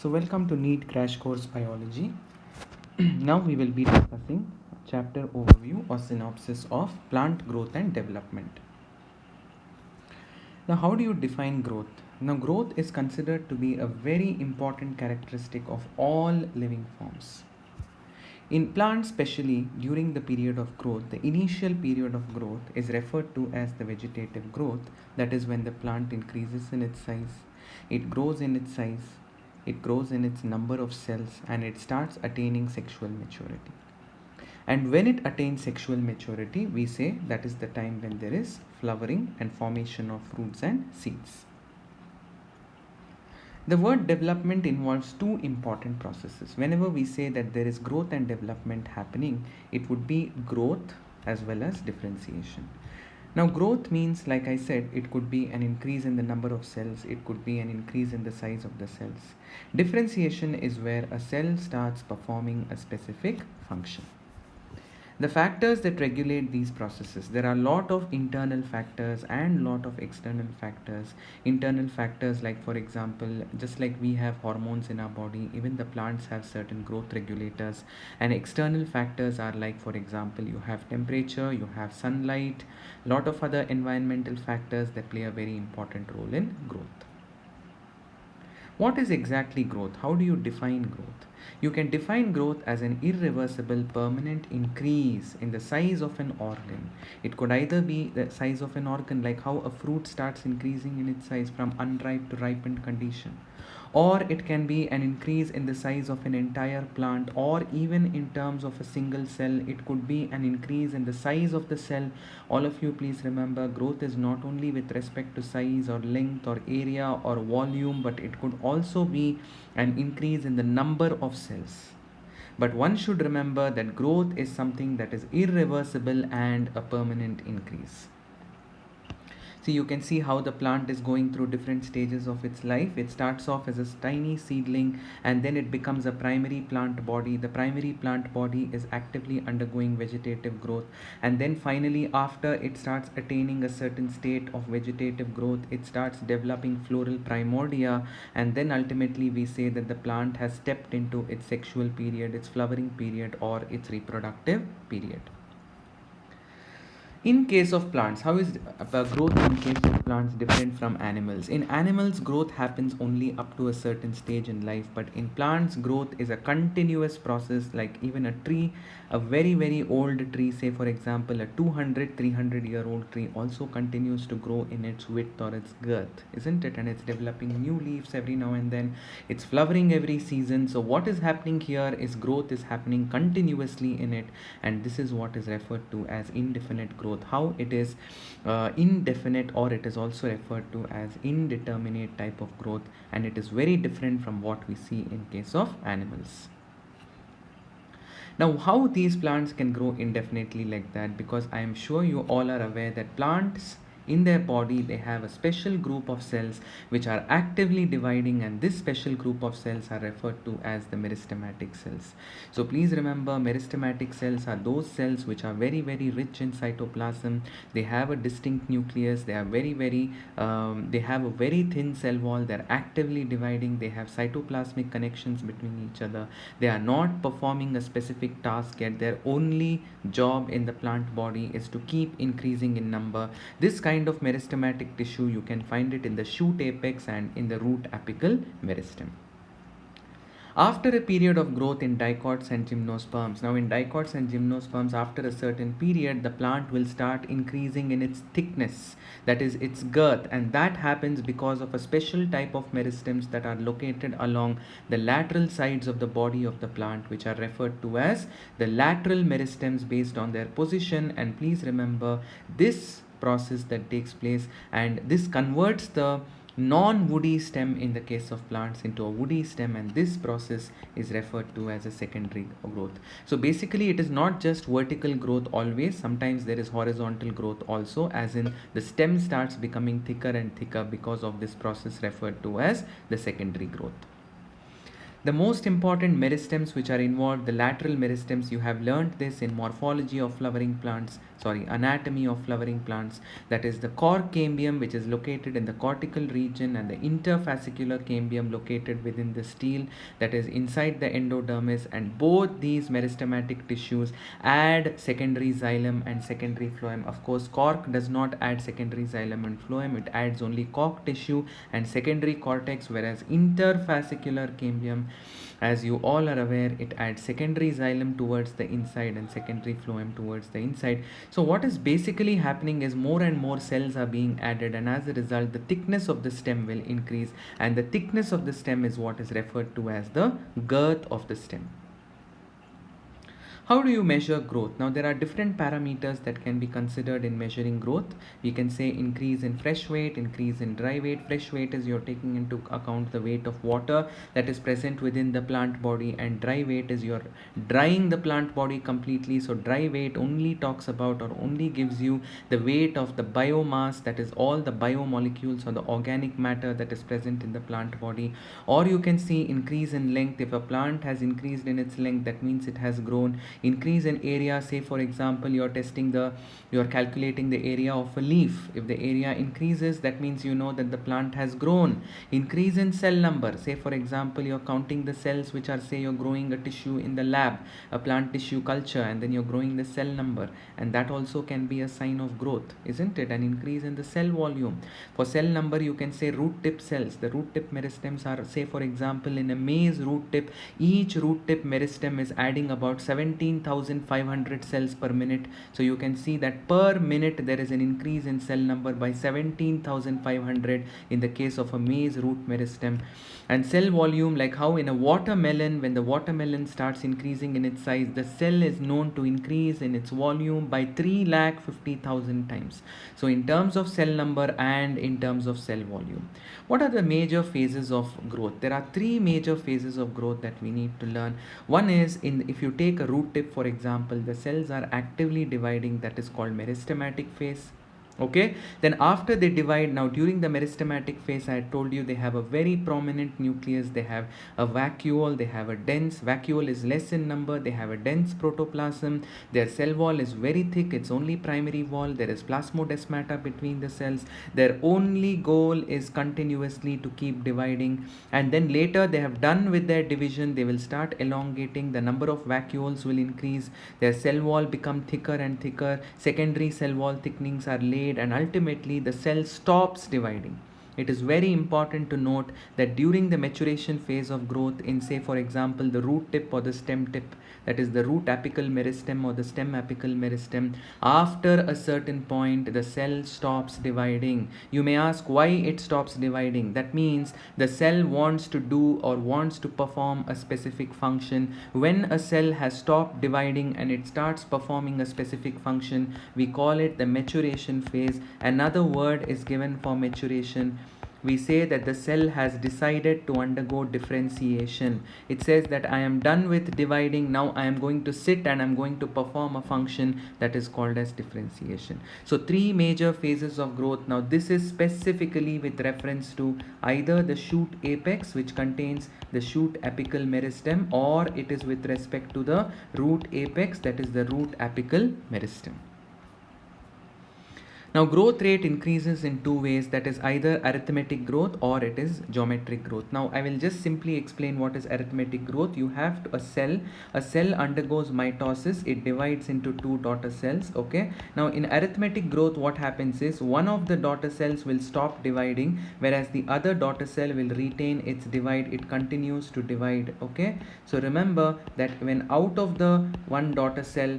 So welcome to NEET Crash Course Biology. Now we will be discussing chapter overview or synopsis of plant growth and development. Now how do you define growth? Now growth is considered to be a very important characteristic of all living forms. In plants, especially during the period of growth, the initial period of growth is referred to as the vegetative growth. That is when the plant increases in its size, it grows in its size, it grows in its number of cells, and it starts attaining sexual maturity. And when it attains sexual maturity, we say that is the time when there is flowering and formation of fruits and seeds. The word development involves two important processes. Whenever we say that there is growth and development happening, it would be growth as well as differentiation. Now, growth means, like I said, it could be an increase in the number of cells, it could be an increase in the size of the cells. Differentiation is where a cell starts performing a specific function. The factors that regulate these processes, there are a lot of internal factors and lot of external factors. Internal factors, like for example, just like we have hormones in our body, even the plants have certain growth regulators. And external factors are like, for example, you have temperature, you have sunlight, lot of other environmental factors that play a very important role in growth. What is exactly growth? How do you define growth? You can define growth as an irreversible permanent increase in the size of an organ. It could either be the size of an organ, like how a fruit starts increasing in its size from unripe to ripened condition, or it can be an increase in the size of an entire plant, or even in terms of a single cell, it could be an increase in the size of the cell. All of you, please remember, growth is not only with respect to size or length or area or volume, but it could also be an increase in the number of cells. But one should remember that growth is something that is irreversible and a permanent increase. So you can see how the plant is going through different stages of its life. It starts off as a tiny seedling, and then it becomes a primary plant body. The primary plant body is actively undergoing vegetative growth, and then finally, after it starts attaining a certain state of vegetative growth, it starts developing floral primordia, and then ultimately we say that the plant has stepped into its sexual period, its flowering period, or its reproductive period. In case of plants, how is growth in case of plants different from animals? In animals, growth happens only up to a certain stage in life, but in plants, growth is a continuous process. Like even a tree, a very very old tree, say for example a 200-300-year-old tree, also continues to grow in its width or its girth, isn't it? And it's developing new leaves every now and then, it's flowering every season. So what is happening here is growth is happening continuously in it, and this is what is referred to as indefinite growth. How it is indefinite, or it is also referred to as indeterminate type of growth, and it is very different from what we see in case of animals. Now, how these plants can grow indefinitely like that? Because I am sure you all are aware that plants in their body, they have a special group of cells which are actively dividing, and this special group of cells are referred to as the meristematic cells. So please remember, meristematic cells are those cells which are very very rich in cytoplasm. They have a distinct nucleus, they are they have a very thin cell wall, they are actively dividing, they have cytoplasmic connections between each other. They are not performing a specific task yet. Their only job in the plant body is to keep increasing in number. This kind of meristematic tissue, you can find it in the shoot apex and in the root apical meristem. After a period of growth in dicots and gymnosperms, now in dicots and gymnosperms, after a certain period, the plant will start increasing in its thickness, that is its girth, and that happens because of a special type of meristems that are located along the lateral sides of the body of the plant, which are referred to as the lateral meristems based on their position. And please remember this process that takes place, and this converts the non-woody stem in the case of plants into a woody stem, and this process is referred to as a secondary growth. So basically it is not just vertical growth always, sometimes there is horizontal growth also, as in the stem starts becoming thicker and thicker because of this process referred to as the secondary growth. The most important meristems which are involved, the lateral meristems, you have learned this in morphology of flowering plants. anatomy of flowering plants. That is the cork cambium, which is located in the cortical region, and the interfascicular cambium located within the stele, that is inside the endodermis. And both these meristematic tissues add secondary xylem and secondary phloem. Of course, cork does not add secondary xylem and phloem, it adds only cork tissue and secondary cortex, whereas interfascicular cambium, as you all are aware, it adds secondary xylem towards the inside and secondary phloem towards the inside. So what is basically happening is more and more cells are being added, and as a result the thickness of the stem will increase, and the thickness of the stem is what is referred to as the girth of the stem. How do you measure growth? Now, there are different parameters that can be considered in measuring growth. We can say increase in fresh weight, increase in dry weight. Fresh weight is you're taking into account the weight of water that is present within the plant body, and dry weight is you're drying the plant body completely. So dry weight only talks about or only gives you the weight of the biomass, that is all the biomolecules or the organic matter that is present in the plant body. Or you can see increase in length. If a plant has increased in its length, that means it has grown. Increase in area, say for example you're calculating the area of a leaf. If the area increases, that means you know that the plant has grown. Increase in cell number, say for example you're counting the cells which are, say you're growing a tissue in the lab, a plant tissue culture, and then you're growing the cell number, and that also can be a sign of growth, isn't it? An increase in the cell volume. For cell number, you can say root tip cells. The root tip meristems are, say for example in a maize root tip, each root tip meristem is adding about 17,500 cells per minute. So you can see that per minute there is an increase in cell number by 17,500 in the case of a maize root meristem. And cell volume, like how in a watermelon, when the watermelon starts increasing in its size, the cell is known to increase in its volume by 3,50,000 times. So in terms of cell number and in terms of cell volume, what are the major phases of growth? There are three major phases of growth that we need to learn. One is, if you take a root tip for example, the cells are actively dividing, that is called meristematic phase. Okay, then after they divide, now during the meristematic phase, I had told you they have a very prominent nucleus, they have a vacuole, they have a dense vacuole, is less in number, they have a dense protoplasm, their cell wall is very thick, it's only primary wall, there is plasmodesmata between the cells, their only goal is continuously to keep dividing, and then later they have done with their division, they will start elongating, the number of vacuoles will increase, their cell wall become thicker and thicker, secondary cell wall thickenings are laid, and ultimately the cell stops dividing. It is very important to note that during the maturation phase of growth in, say for example, the root tip or the stem tip, that is the root apical meristem or the stem apical meristem, after a certain point the cell stops dividing. You may ask why it stops dividing. That means the cell wants to do or wants to perform a specific function. When a cell has stopped dividing and it starts performing a specific function, we call it the maturation phase. Another word is given for maturation. We say that the cell has decided to undergo differentiation. It says that I am done with dividing, now I am going to sit and I am going to perform a function that is called as differentiation. So three major phases of growth. Now this is specifically with reference to either the shoot apex, which contains the shoot apical meristem, or it is with respect to the root apex, that is the root apical meristem. Now growth rate increases in two ways, that is either arithmetic growth or it is geometric growth. Now I will just simply explain what is arithmetic growth. You have a cell undergoes mitosis, it divides into two daughter cells. Okay, now in arithmetic growth what happens is one of the daughter cells will stop dividing, whereas the other daughter cell will retain its divide, it continues to divide. Okay, so remember that when out of the one daughter cell,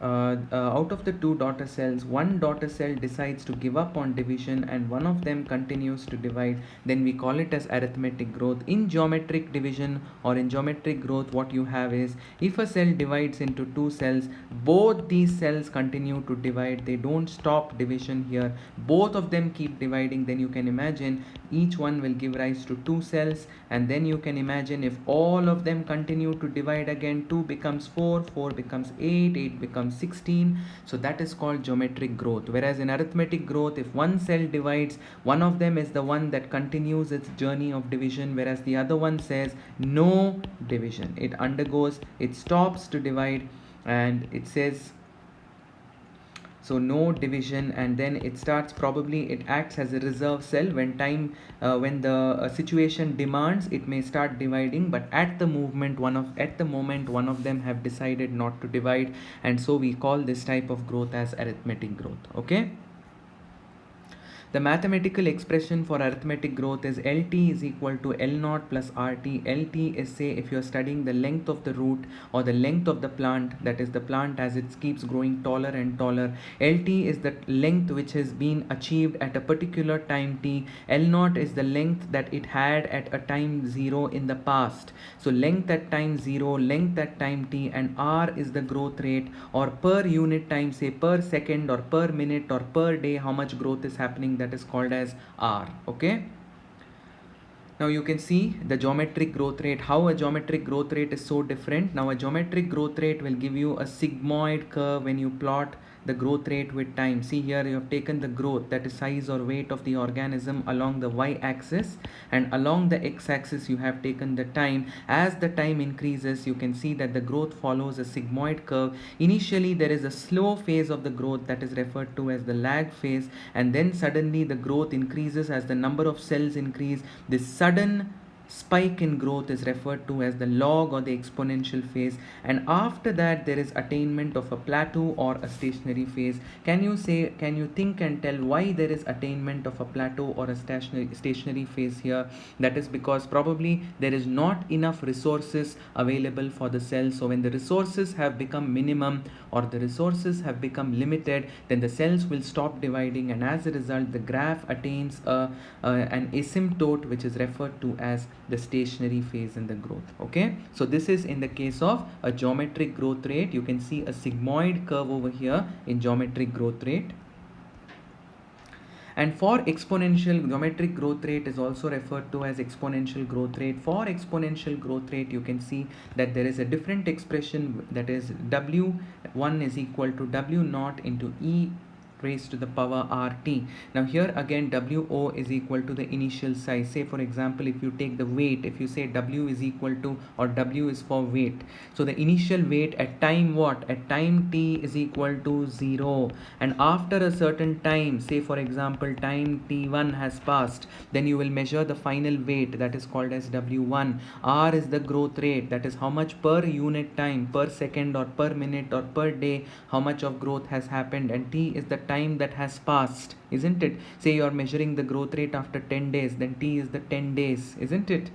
out of the two daughter cells, one daughter cell decides to give up on division and one of them continues to divide, then we call it as arithmetic growth. In geometric division or in geometric growth, what you have is, if a cell divides into two cells, both these cells continue to divide, they don't stop division here, both of them keep dividing, then you can imagine each one will give rise to two cells, and then you can imagine if all of them continue to divide again, 2 becomes 4, 4 becomes 8, 8 becomes 16. So that is called geometric growth. Whereas in arithmetic growth, if one cell divides, one of them is the one that continues its journey of division, whereas the other one says no division, it stops to divide, and it says so no division, and then it starts, probably it acts as a reserve cell. When time when the situation demands, it may start dividing, but at the moment one of them have decided not to divide, and so we call this type of growth as arithmetic growth. Okay. The mathematical expression for arithmetic growth is LT is equal to L naught plus RT. LT is, say, if you are studying the length of the root or the length of the plant, that is the plant as it keeps growing taller and taller. LT is the length which has been achieved at a particular time t. L naught is the length that it had at a time 0 in the past. So length at time 0, length at time t, and R is the growth rate, or per unit time, say per second or per minute or per day, how much growth is happening, that is called as R. Okay. Now you can see the geometric growth rate, how a geometric growth rate is so different. Now a geometric growth rate will give you a sigmoid curve when you plot the growth rate with time. See here, you have taken the growth, that is size or weight of the organism, along the y-axis, and along the x-axis you have taken the time. As the time increases, you can see that the growth follows a sigmoid curve. Initially there is a slow phase of the growth, that is referred to as the lag phase, and then suddenly the growth increases as the number of cells increase. This sudden spike in growth is referred to as the log or the exponential phase, and after that there is attainment of a plateau or a stationary phase. Can you think and tell why there is attainment of a plateau or a stationary phase here? That is because probably there is not enough resources available for the cells. So when the resources have become minimum or the resources have become limited, then the cells will stop dividing, and as a result the graph attains an asymptote, which is referred to as the stationary phase in the growth. Okay, so this is in the case of a geometric growth rate. You can see a sigmoid curve over here in geometric growth rate. And for exponential, geometric growth rate is also referred to as exponential growth rate. For exponential growth rate, you can see that there is a different expression, that is W1 is equal to W naught into E raised to the power RT. Now here again WO is equal to the initial size. Say for example, if you take the weight, if you say W is equal to, or W is for weight, so the initial weight at time what? At time t is equal to 0, and after a certain time, say for example time t1 has passed, then you will measure the final weight, that is called as W1. R is the growth rate, that is how much per unit time, per second or per minute or per day, how much of growth has happened, and T is the time that has passed, isn't it? Say you are measuring the growth rate after 10 days, then T is the 10 days, isn't it?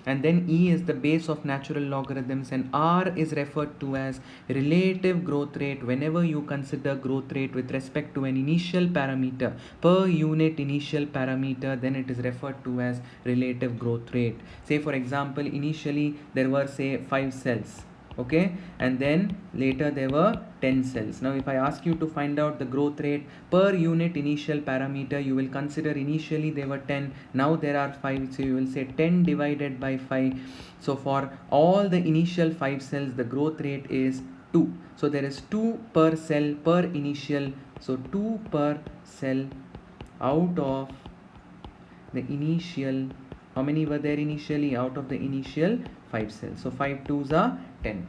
And then E is the base of natural logarithms, and R is referred to as relative growth rate whenever you consider growth rate with respect to an initial parameter, per unit initial parameter, then it is referred to as relative growth rate. Say for example, initially there were say 5 cells, okay, and then later there were 10 cells. Now if I ask you to find out the growth rate per unit initial parameter, you will consider initially there were 10, now there are 5, so you will say 10 divided by 5. So for all the initial 5 cells, the growth rate is 2. So there is 2 per cell per initial, so 2 per cell out of the initial, how many were there initially? Out of the initial 5 cells. So 5 2s are 10.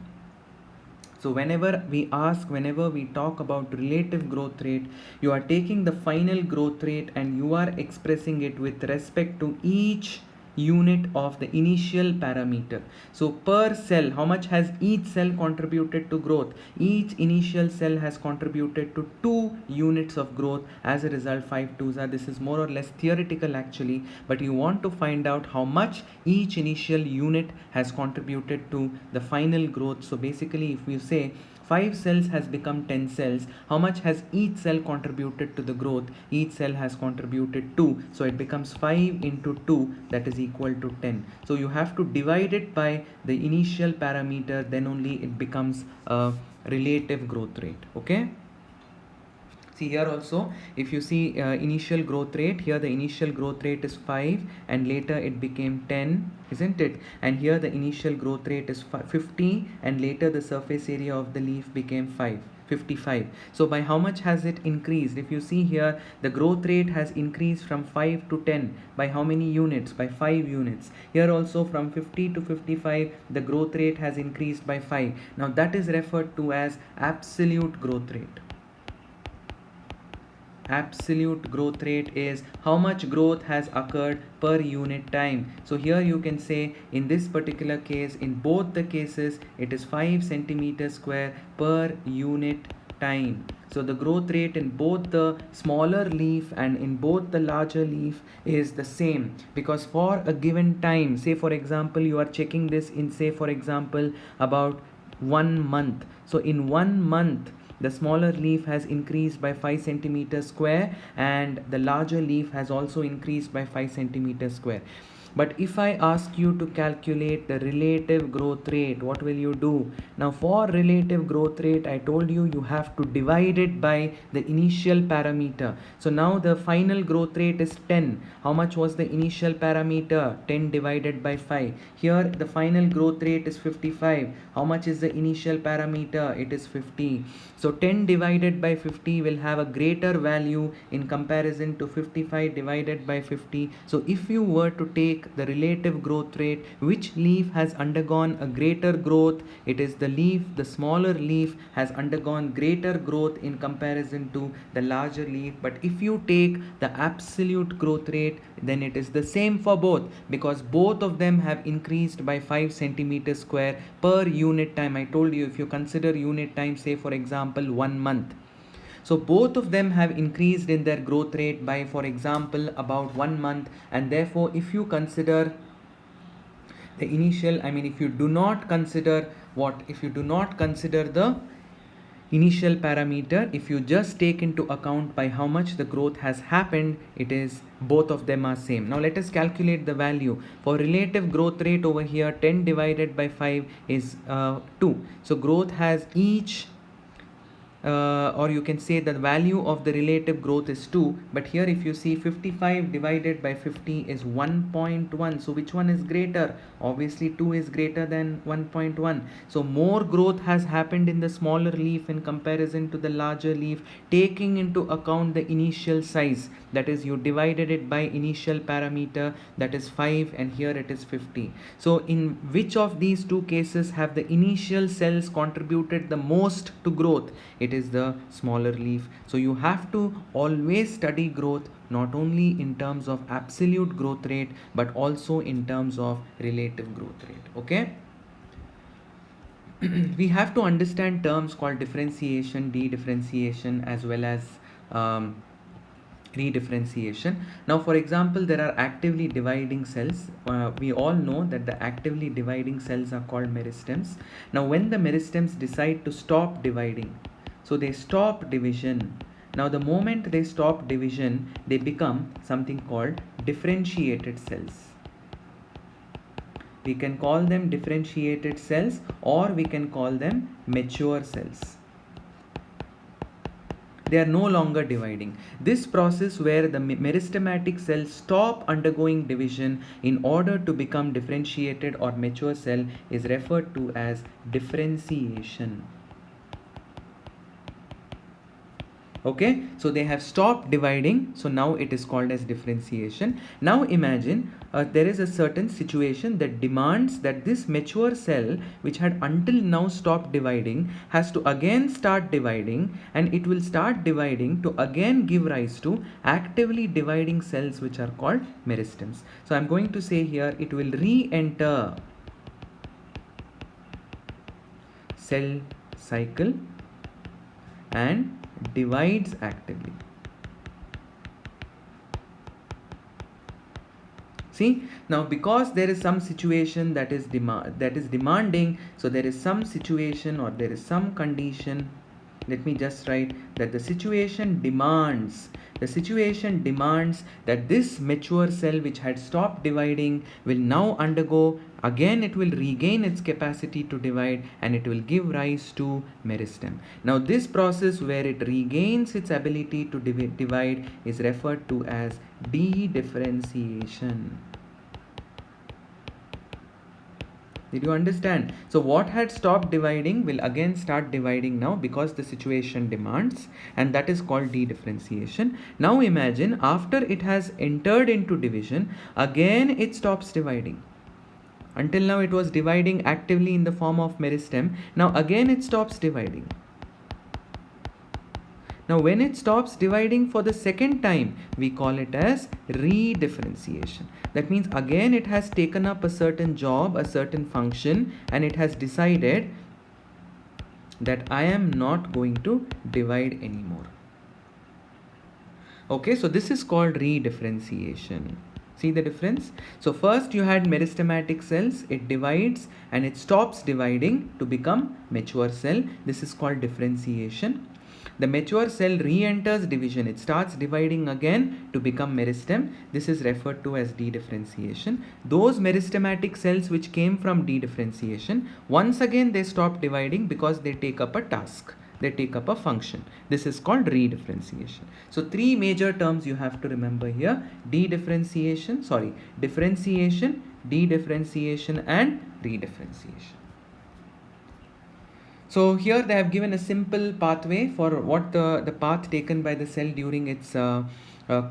So whenever we talk about relative growth rate, you are taking the final growth rate and you are expressing it with respect to each unit of the initial parameter. So per cell, how much has each cell contributed to growth? Each initial cell has contributed to 2 units of growth. As a result, 5 2s are, this is more or less theoretical actually, but you want to find out how much each initial unit has contributed to the final growth. So basically if you say 5 cells has become 10 cells, how much has each cell contributed to the growth? Each cell has contributed 2, so it becomes 5 into 2, that is equal to 10. So you have to divide it by the initial parameter, then only it becomes a relative growth rate. Okay. See here also, if you see initial growth rate, here the initial growth rate is 5 and later it became 10, isn't it? And here the initial growth rate is 50 and later the surface area of the leaf became 55. So by how much has it increased? If you see here, the growth rate has increased from 5 to 10. By how many units? By 5 units. Here also from 50 to 55, the growth rate has increased by 5. Now that is referred to as absolute growth rate. absolute growth rate is how much growth has occurred per unit time. So here you can say in this particular case, in both the cases, it is 5 centimeters square per unit time. So the growth rate in both the smaller leaf and in both the larger leaf is the same, because for a given time, say for example you are checking this in, say for example, about 1 month. So in 1 month the smaller leaf has increased by 5 centimeters square and the larger leaf has also increased by 5 centimeters square. But if I ask you to calculate the relative growth rate, what will you do? Now for relative growth rate, I told you you have to divide it by the initial parameter. So now the final growth rate is 10. How much was the initial parameter? 10 divided by 5. Here the final growth rate is 55. How much is the initial parameter? It is 50. So 10 divided by 50 will have a greater value in comparison to 55 divided by 50. So if you were to take the relative growth rate, which leaf has undergone a greater growth? It is the leaf, the smaller leaf has undergone greater growth in comparison to the larger leaf. But if you take the absolute growth rate, then it is the same for both, because both of them have increased by 5 centimeters square per unit time. I told you, if you consider unit time, say for example 1 month, so both of them have increased in their growth rate by, for example, about 1 month. And therefore if you consider the initial, if you do not consider the initial parameter, if you just take into account by how much the growth has happened, it is both of them are same. Now let us calculate the value for relative growth rate. Over here 10 divided by 5 is 2. So growth has each or you can say the value of the relative growth is 2. But here if you see 55 divided by 50 is 1.1. So which one is greater? Obviously 2 is greater than 1.1. So more growth has happened in the smaller leaf in comparison to the larger leaf, taking into account the initial size. That is, you divided it by initial parameter, that is 5, and here it is 50. So in which of these two cases have the initial cells contributed the most to growth? It is the smaller leaf. So you have to always study growth not only in terms of absolute growth rate but also in terms of relative growth rate. Okay. We have to understand terms called differentiation, de-differentiation, as well as redifferentiation. Now for example, there are actively dividing cells. We all know that the actively dividing cells are called meristems. Now when the meristems decide to stop dividing, so they stop division. Now the moment they stop division, they become something called differentiated cells. We can call them differentiated cells, or we can call them mature cells. They are no longer dividing. This process where the meristematic cells stop undergoing division in order to become differentiated or mature cell is referred to as differentiation. Okay, so they have stopped dividing, so now it is called as differentiation. Now imagine there is a certain situation that demands that this mature cell, which had until now stopped dividing, has to again start dividing, and it will start dividing to again give rise to actively dividing cells, which are called meristems. So I am going to say here, it will re-enter cell cycle and divides actively. See, now because there is some situation that is demanding, so there is some situation or there is some condition. Let me just write that the situation demands that this mature cell which had stopped dividing will now undergo, again it will regain its capacity to divide, and it will give rise to meristem. Now this process where it regains its ability to divide is referred to as de-differentiation. Did you understand? So what had stopped dividing will again start dividing now because the situation demands, and that is called de-differentiation. Now imagine after it has entered into division, again it stops dividing. Until now it was dividing actively in the form of meristem. Now again it stops dividing. Now when it stops dividing for the second time, we call it as redifferentiation. That means again it has taken up a certain job, a certain function, and it has decided that I am not going to divide anymore. Okay, so this is called redifferentiation. See the difference? So first you had meristematic cells, it divides and it stops dividing to become mature cell. This is called differentiation. The mature cell re-enters division. It starts dividing again to become meristem. This is referred to as dedifferentiation. Those meristematic cells which came from dedifferentiation, once again they stop dividing because they take up a task. They take up a function. This is called redifferentiation. So three major terms you have to remember here: dedifferentiation, differentiation, dedifferentiation, and redifferentiation. So here they have given a simple pathway for what the path taken by the cell during its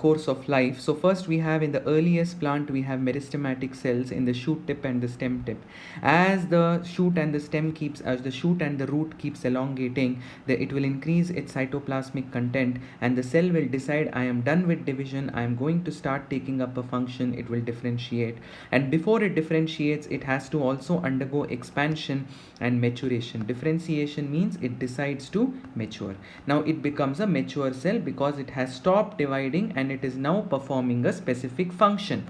course of life. So first we have, in the earliest plant, we have meristematic cells in the shoot tip and the stem tip. As the shoot and the stem keeps, as the shoot and the root keeps elongating, it will increase its cytoplasmic content, and the cell will decide, I am done with division, I am going to start taking up a function. It will differentiate, and before it differentiates, it has to also undergo expansion and maturation. Differentiation means it decides to mature. Now it becomes a mature cell because it has stopped dividing and it is now performing a specific function.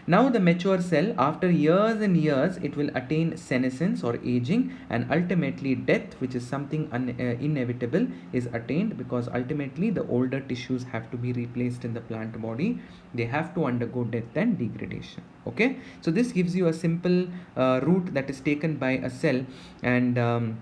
Now the mature cell, after years and years, it will attain senescence or aging, and ultimately death, which is something inevitable, is attained, because ultimately the older tissues have to be replaced in the plant body. They have to undergo death and degradation. Okay, so this gives you a simple route that is taken by a cell, and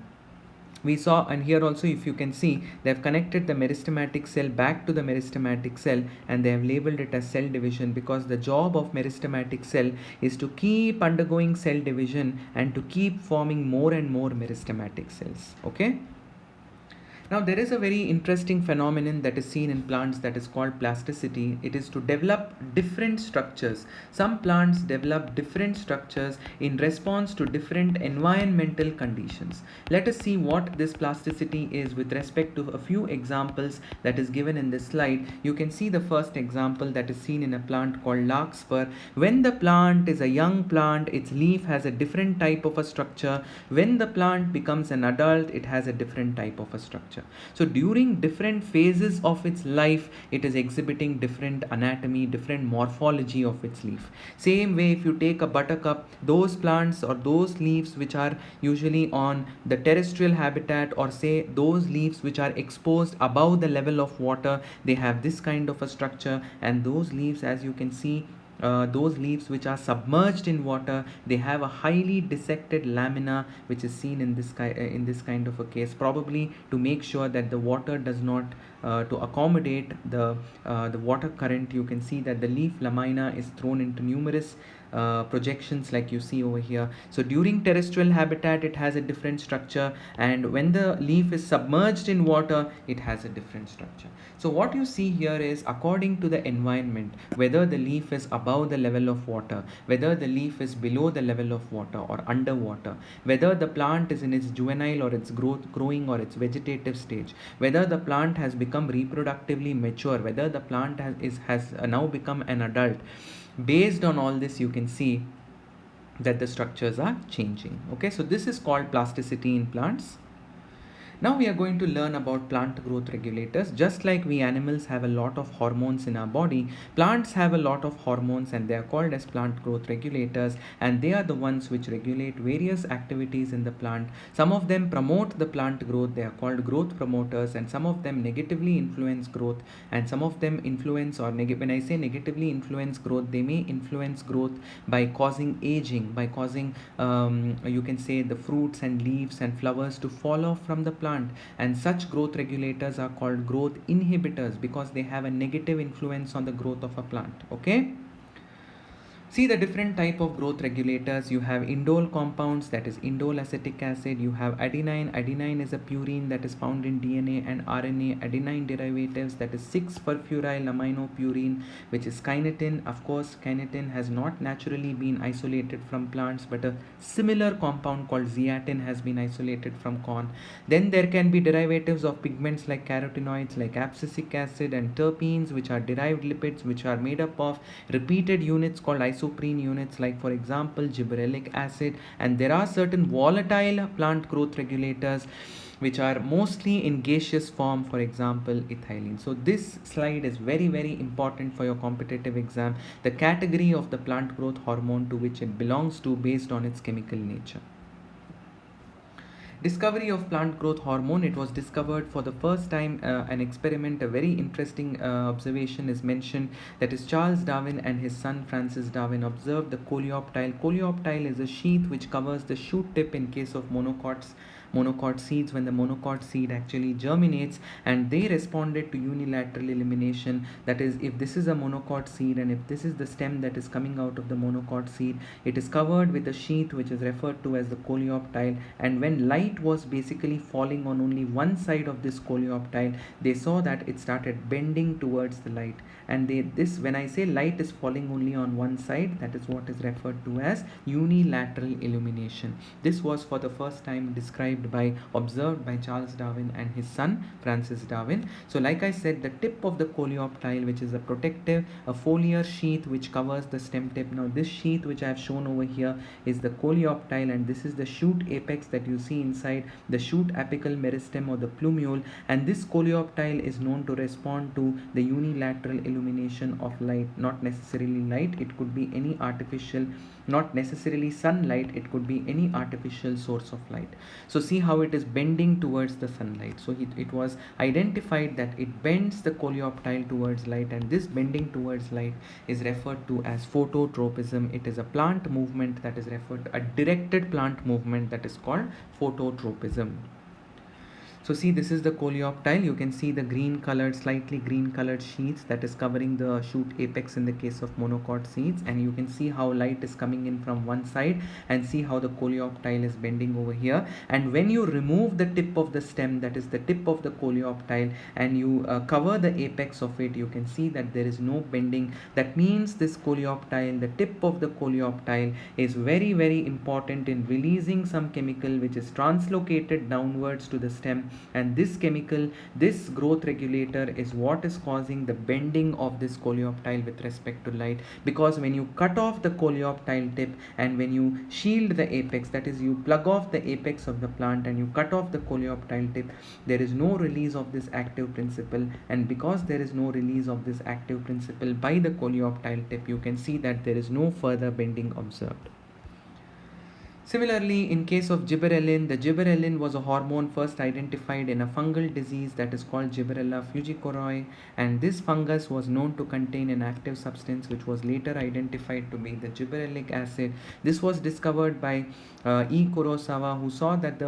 we saw, and here also if you can see, they have connected the meristematic cell back to the meristematic cell, and they have labeled it as cell division, because the job of meristematic cell is to keep undergoing cell division and to keep forming more and more meristematic cells. Okay. Now there is a very interesting phenomenon that is seen in plants that is called plasticity. It is to develop different structures. Some plants develop different structures in response to different environmental conditions. Let us see what this plasticity is with respect to a few examples that is given in this slide. You can see the first example that is seen in a plant called larkspur. When the plant is a young plant, its leaf has a different type of a structure. When the plant becomes an adult, it has a different type of a structure. So during different phases of its life, it is exhibiting different anatomy, different morphology of its leaf. Same way, if you take a buttercup, those plants or those leaves which are usually on the terrestrial habitat, or say those leaves which are exposed above the level of water, they have this kind of a structure. And those leaves, as you can see, those leaves which are submerged in water, they have a highly dissected lamina, which is seen in this kind of a case, probably to make sure that the water does not to accommodate the water current. You can see that the leaf lamina is thrown into numerous projections like you see over here. So during terrestrial habitat, it has a different structure, and when the leaf is submerged in water, it has a different structure. So what you see here is, according to the environment, whether the leaf is above the level of water, whether the leaf is below the level of water or underwater, whether the plant is in its juvenile or its growing or its vegetative stage, whether the plant has become reproductively mature, whether the plant has now become an adult. Based on all this, you can see that the structures are changing. Okay, so this is called plasticity in plants. Now we are going to learn about plant growth regulators. Just like we animals have a lot of hormones in our body, plants have a lot of hormones, and they are called as plant growth regulators, and they are the ones which regulate various activities in the plant. Some of them promote the plant growth, they are called growth promoters, and some of them negatively influence growth, and some of them influence, or when I say negatively influence growth, they may influence growth by causing aging, by causing you can say the fruits and leaves and flowers to fall off from the plant. And such growth regulators are called growth inhibitors, because they have a negative influence on the growth of a plant. Okay, See the different type of growth regulators. You have indole compounds, that is indole acetic acid. You have adenine. Adenine is a purine that is found in DNA and RNA. Adenine derivatives, that is 6-furfuryl aminopurine, which is kinetin. Of course, kinetin has not naturally been isolated from plants, but a similar compound called zeatin has been isolated from corn. Then there can be derivatives of pigments like carotenoids, like abscisic acid, and terpenes, which are derived lipids which are made up of repeated units called isoprene units, like for example gibberellic acid. And there are certain volatile plant growth regulators which are mostly in gaseous form, for example ethylene. So this slide is very very important for your competitive exam, the category of the plant growth hormone to which it belongs to based on its chemical nature. Discovery of plant growth hormone. It was discovered for the first time, an experiment, a very interesting observation is mentioned, that is Charles Darwin and his son Francis Darwin observed the coleoptile. Coleoptile is a sheath which covers the shoot tip in case of monocot seeds, when the monocot seed actually germinates, and they responded to unilateral elimination. That is, if this is a monocot seed and if this is the stem that is coming out of the monocot seed, it is covered with a sheath which is referred to as the coleoptile. And when light was basically falling on only one side of this coleoptile, they saw that it started bending towards the light. And this, when I say light is falling only on one side, that is what is referred to as unilateral illumination. This was for the first time observed by Charles Darwin and his son Francis Darwin. So like I said, the tip of the coleoptile, which is a protective, a foliar sheath which covers the stem tip. Now this sheath which I have shown over here is the coleoptile, and this is the shoot apex that you see inside the shoot apical meristem or the plumule. And this coleoptile is known to respond to the unilateral illumination of light. Not necessarily light, it could be any artificial, not necessarily sunlight, it could be any artificial source of light. So see how it is bending towards the sunlight. So it was identified that it bends the coleoptile towards light, and this bending towards light is referred to as phototropism. It is a plant movement that is referred to, a directed plant movement that is called phototropism. So see, this is the coleoptile. You can see the green colored, slightly green colored sheaths that is covering the shoot apex in the case of monocot seeds, and you can see how light is coming in from one side, and see how the coleoptile is bending over here. And when you remove the tip of the stem, that is the tip of the coleoptile, and you cover the apex of it, you can see that there is no bending. That means this coleoptile, the tip of the coleoptile, is very very important in releasing some chemical which is translocated downwards to the stem. And this chemical, this growth regulator, is what is causing the bending of this coleoptile with respect to light. Because when you cut off the coleoptile tip and when you shield the apex, that is, you plug off the apex of the plant and you cut off the coleoptile tip, there is no release of this active principle. And because there is no release of this active principle by the coleoptile tip, you can see that there is no further bending observed. Similarly, in case of gibberellin, the gibberellin was a hormone first identified in a fungal disease that is called Gibberella fujikuroi, and this fungus was known to contain an active substance which was later identified to be the gibberellic acid. This was discovered by E. Kurosawa, who saw that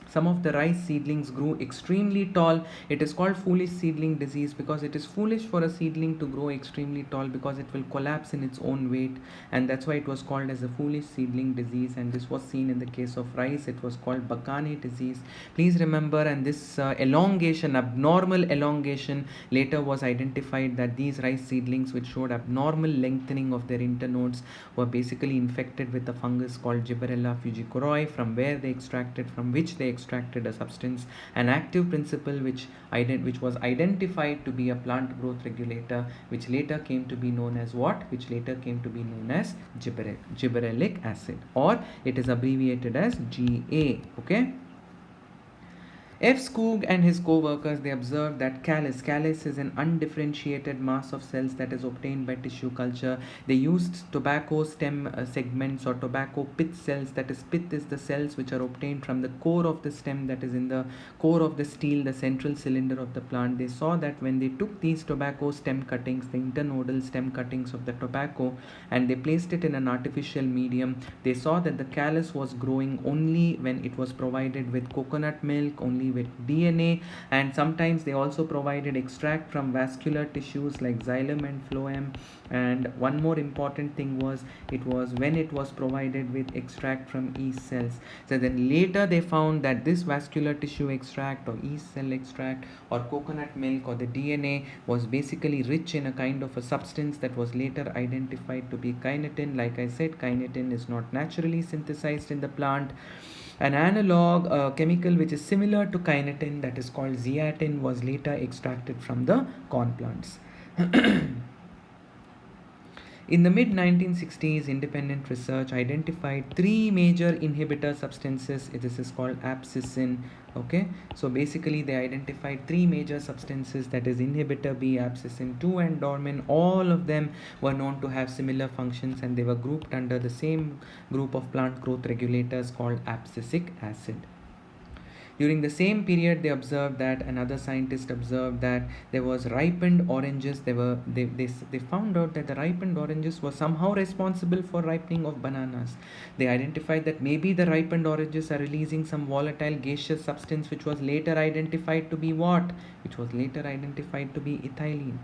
some of the rice seedlings grew extremely tall. It is called foolish seedling disease because it is foolish for a seedling to grow extremely tall, because it will collapse in its own weight, and that's why it was called as a foolish seedling disease. And this was seen in the case of rice. It was called Bakane disease. Please remember, and this elongation, abnormal elongation, later was identified that these rice seedlings which showed abnormal lengthening of their internodes were basically infected with a fungus called Gibberella fujikuroi, from which they extracted a substance, an active principle which was identified to be a plant growth regulator, which later came to be known as what? Which later came to be known as gibberellic acid, or it is abbreviated as GA. Okay. F. Skoog and his co-workers, they observed that callus is an undifferentiated mass of cells that is obtained by tissue culture. They used tobacco stem segments or tobacco pith cells. That is, pith is the cells which are obtained from the core of the stem, that is in the core of the stele, the central cylinder of the plant. They saw that when they took these tobacco stem cuttings, the internodal stem cuttings of the tobacco, and they placed it in an artificial medium, they saw that the callus was growing only when it was provided with coconut milk, only especially with DNA, and sometimes they also provided extract from vascular tissues like xylem and phloem. And one more important thing was, it was when it was provided with extract from yeast cells. So then later they found that this vascular tissue extract or yeast cell extract or coconut milk or the DNA was basically rich in a kind of a substance that was later identified to be kinetin. Like I said, kinetin is not naturally synthesized in the plant. An analog chemical which is similar to kinetin, that is called zeatin, was later extracted from the corn plants. In the mid 1960s, independent research identified three major inhibitor substances. This is called abscissine. Okay, so basically they identified three major substances, that is inhibitor B, abscissine 2, and dormin. All of them were known to have similar functions, and they were grouped under the same group of plant growth regulators called abscisic acid. During the same period, they observed that another scientist observed that there was ripened oranges. They found out that the ripened oranges were somehow responsible for ripening of bananas. They identified that maybe the ripened oranges are releasing some volatile gaseous substance, which was later identified to be what? Which was later identified to be ethylene.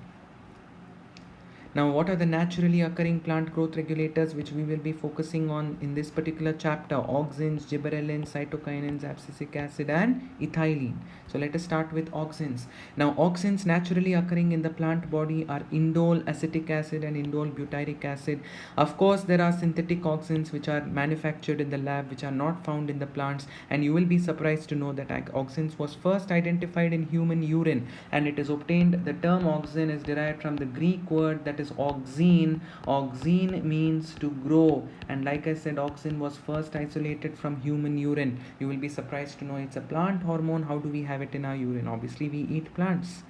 Now, what are the naturally occurring plant growth regulators which we will be focusing on in this particular chapter? Auxins, gibberellins, cytokinins, abscisic acid, and ethylene. So let us start with auxins. Now, auxins naturally occurring in the plant body are indole acetic acid and indole butyric acid. Of course, there are synthetic auxins which are manufactured in the lab, which are not found in the plants, and you will be surprised to know that auxins was first identified in human urine, and it is obtained. The term auxin is derived from the Greek word that is auxine. Auxine means to grow, and like I said, auxin was first isolated from human urine. You will be surprised to know it's a plant hormone. How do we have it in our urine? Obviously, we eat plants,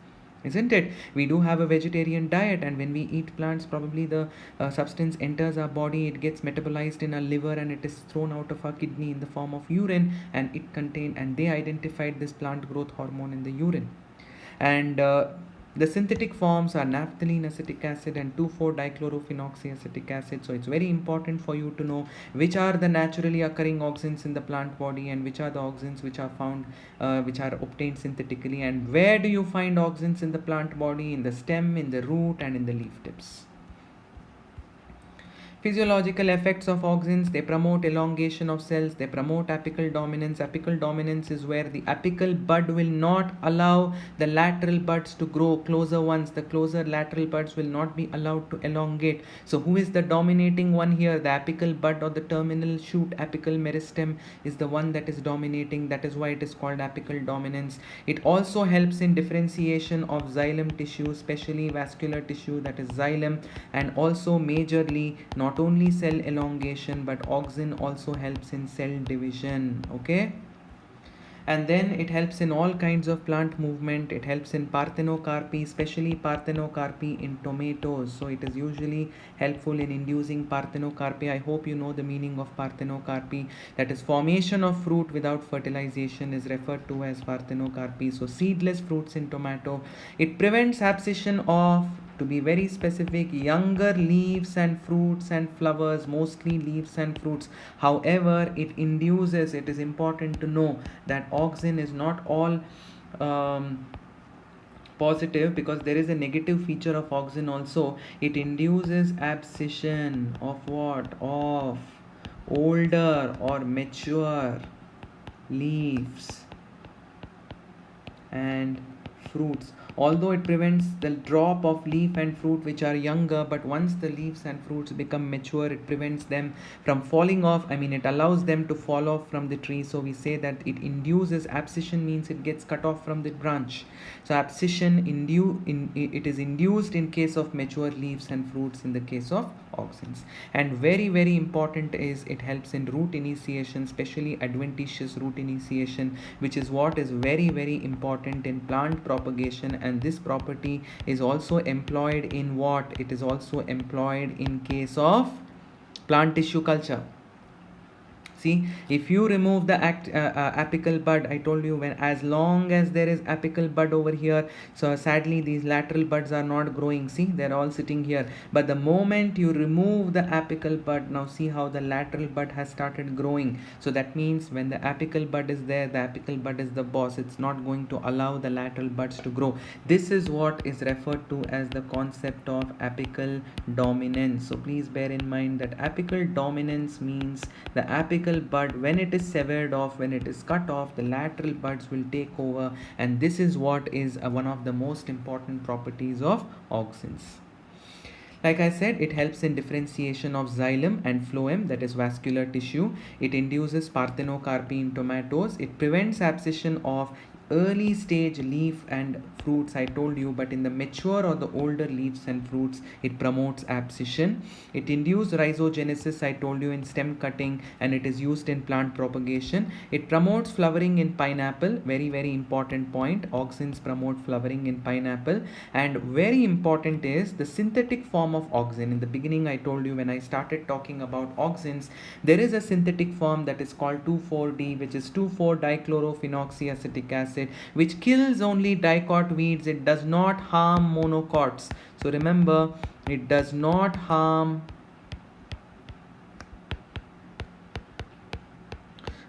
isn't it? We do have a vegetarian diet, and when we eat plants, probably the substance enters our body, it gets metabolized in our liver, and it is thrown out of our kidney in the form of urine, and they identified this plant growth hormone in the urine. And the synthetic forms are naphthalene acetic acid and 2,4-dichlorophenoxyacetic acid. So it's very important for you to know which are the naturally occurring auxins in the plant body and which are the auxins which are found, which are obtained synthetically. And where do you find auxins in the plant body? In the stem, in the root, and in the leaf tips. Physiological effects of auxins: they promote elongation of cells, they promote apical dominance. Apical dominance is where the apical bud will not allow the lateral buds to grow closer ones. The closer lateral buds will not be allowed to elongate. So who is the dominating one here? The apical bud or the terminal shoot apical meristem is the one that is dominating. That is why it is called apical dominance. It also helps in differentiation of xylem tissue, especially vascular tissue, that is xylem, and also majorly not only cell elongation, but auxin also helps in cell division. Okay, and then it helps in all kinds of plant movement. It helps in parthenocarpy, especially parthenocarpy in tomatoes. So it is usually helpful in inducing parthenocarpy. I hope you know the meaning of parthenocarpy. That is, formation of fruit without fertilization is referred to as parthenocarpy. So seedless fruits in tomato. It prevents abscission of, to be very specific, younger leaves and fruits and flowers, mostly leaves and fruits. However, it induces, it is important to know that auxin is not all positive, because there is a negative feature of auxin also. It induces abscission of what? Of older or mature leaves and fruits. Although it prevents the drop of leaf and fruit which are younger, but once the leaves and fruits become mature, it prevents them from falling off. It allows them to fall off from the tree. So we say that it induces, abscission means it gets cut off from the branch. So abscission it is induced in case of mature leaves and fruits in the case of auxins. And very, very important is it helps in root initiation, especially adventitious root initiation, which is what is very, very important in plant propagation. And this property is also employed in what? It is also employed in case of plant tissue culture. See, if you remove the apical bud, I told you, when as long as there is apical bud over here, so sadly these lateral buds are not growing. See, they're all sitting here. But the moment you remove the apical bud, now see how the lateral bud has started growing. So that means when the apical bud is there, the apical bud is the boss. It's not going to allow the lateral buds to grow. This is what is referred to as the concept of apical dominance. So please bear in mind that apical dominance means the apical bud, when it is severed off, when it is cut off, the lateral buds will take over, and this is what is one of the most important properties of auxins. Like I said, it helps in differentiation of xylem and phloem, that is vascular tissue. It induces parthenocarpy in tomatoes. It prevents abscission of early stage leaf and fruits, I told you, but in the mature or the older leaves and fruits, it promotes abscission. It induces rhizogenesis, I told you, in stem cutting, and it is used in plant propagation. It promotes flowering in pineapple, very, very important point. Auxins promote flowering in pineapple. And very important is the synthetic form of auxin. In the beginning, I told you, when I started talking about auxins, there is a synthetic form that is called 2,4-D, which is 2,4-dichlorophenoxyacetic acid, which kills only dicot weeds. It does not harm monocots. So remember, it does not harm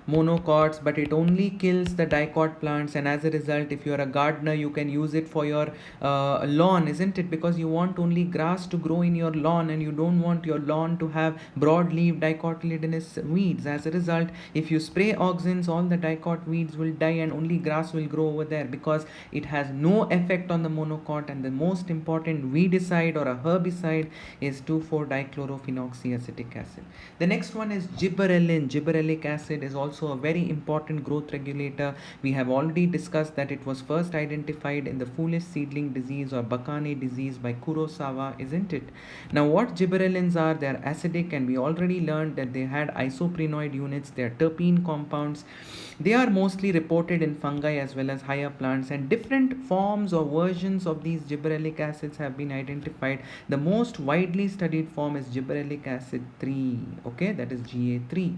monocots, but it only kills the dicot plants. And as a result, if you are a gardener, you can use it for your lawn, isn't it? Because you want only grass to grow in your lawn, and you don't want your lawn to have broadleaf dicotyledonous weeds. As a result, if you spray auxins, all the dicot weeds will die and only grass will grow over there, because it has no effect on the monocot. And the most important weedicide or a herbicide is 2,4-dichlorophenoxyacetic acid. The next one is gibberellin. Gibberellic acid is also a very important growth regulator. We have already discussed that it was first identified in the foolish seedling disease or Bakane disease by Kurosawa, isn't it? Now, what gibberellins are? They are acidic, and we already learned that they had isoprenoid units. They are terpene compounds. They are mostly reported in fungi as well as higher plants, and different forms or versions of these gibberellic acids have been identified. The most widely studied form is gibberellic acid 3, okay, that is GA3.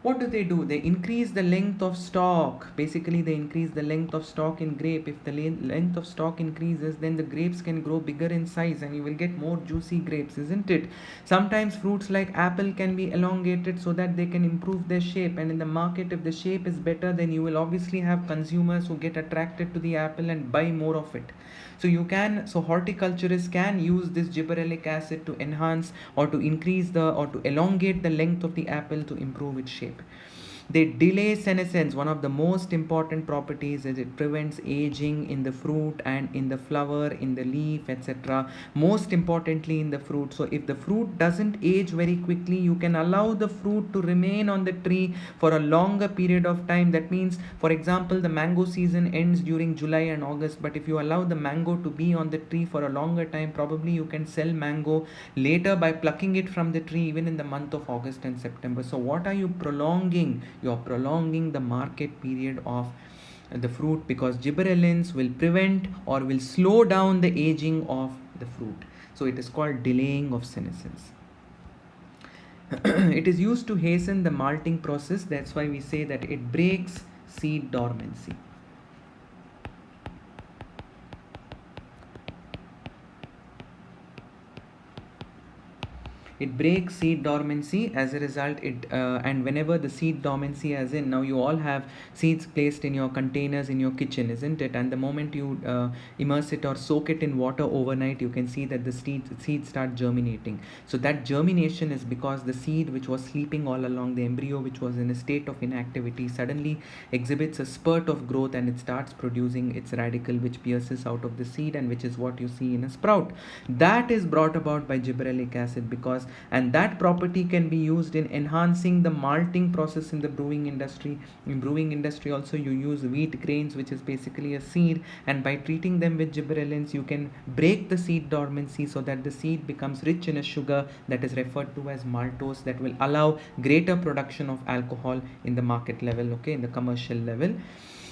What do? They increase the length of stalk. Basically, they increase the length of stalk in grape. If the length of stalk increases, then the grapes can grow bigger in size and you will get more juicy grapes, isn't it? Sometimes fruits like apple can be elongated so that they can improve their shape. And in the market, if the shape is better, then you will obviously have consumers who get attracted to the apple and buy more of it. So horticulturists can use this gibberellic acid to enhance or to increase or to elongate the length of the apple to improve its shape. They delay senescence. One of the most important properties is it prevents aging in the fruit and in the flower, in the leaf, etc. Most importantly, in the fruit. So if the fruit doesn't age very quickly, you can allow the fruit to remain on the tree for a longer period of time. That means, for example, the mango season ends during July and August, but if you allow the mango to be on the tree for a longer time, probably you can sell mango later by plucking it from the tree even in the month of August and September. So what are you prolonging? You're prolonging the market period of the fruit, because gibberellins will prevent or will slow down the aging of the fruit. So it is called delaying of senescence. It is used to hasten the malting process. That's why we say that it breaks seed dormancy. It breaks seed dormancy. As a result, and whenever the seed dormancy, as in, now you all have seeds placed in your containers in your kitchen, isn't it? And the moment you immerse it or soak it in water overnight, you can see that the seeds start germinating. So that germination is because the seed which was sleeping all along, the embryo which was in a state of inactivity, suddenly exhibits a spurt of growth and it starts producing its radicle, which pierces out of the seed, and which is what you see in a sprout. That is brought about by gibberellic acid, and that property can be used in enhancing the malting process in the brewing industry. In brewing industry also, you use wheat grains, which is basically a seed, and by treating them with gibberellins, you can break the seed dormancy so that the seed becomes rich in a sugar that is referred to as maltose, that will allow greater production of alcohol in the market level, okay, in the commercial level.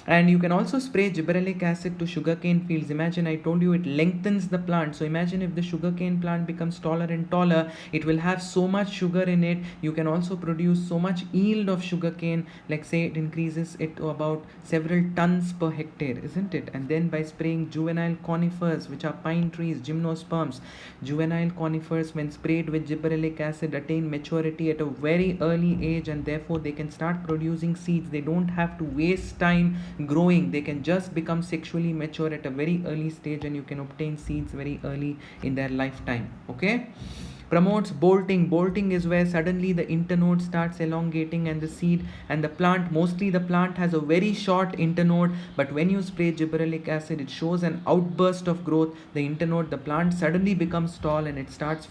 And you can also spray gibberellic acid to sugarcane fields. Imagine, I told you, it lengthens the plant. So imagine if the sugarcane plant becomes taller and taller, it will have so much sugar in it. You can also produce so much yield of sugarcane, like say it increases it to about several tons per hectare, isn't it? And then by spraying juvenile conifers, which are pine trees, gymnosperms, juvenile conifers, when sprayed with gibberellic acid, attain maturity at a very early age, and therefore they can start producing seeds. They don't have to waste time growing. They can just become sexually mature at a very early stage, and you can obtain seeds very early in their lifetime. Okay. Promotes bolting. Bolting is where suddenly the internode starts elongating, and the seed and the plant, mostly the plant has a very short internode, but when you spray gibberellic acid, it shows an outburst of growth. The internode, the plant suddenly becomes tall and it starts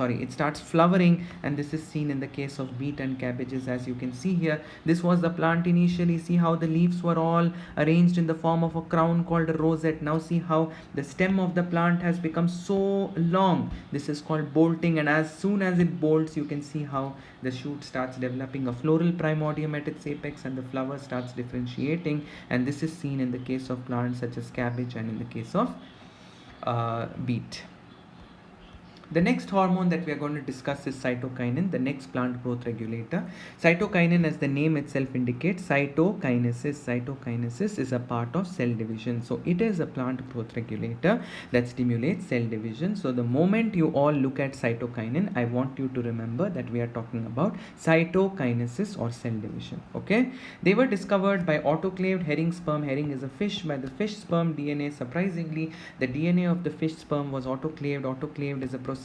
it starts flowering, and this is seen in the case of beet and cabbages. As you can see here, this was the plant initially. See how the leaves were all arranged in the form of a crown called a rosette. Now see how the stem of the plant has become so long. This is called bolting, and as soon as it bolts, you can see how the shoot starts developing a floral primordium at its apex, and the flower starts differentiating, and this is seen in the case of plants such as cabbage and in the case of beet. The next hormone that we are going to discuss is cytokinin, the next plant growth regulator. Cytokinin, as the name itself indicates, cytokinesis is a part of cell division. So it is a plant growth regulator that stimulates cell division. So the moment you all look at cytokinin, I want you to remember that we are talking about cytokinesis or cell division. Okay, they were discovered by autoclaved herring sperm. Herring is a fish. By the fish sperm DNA, surprisingly, the DNA of the fish sperm was autoclaved. Autoclaved is a procedure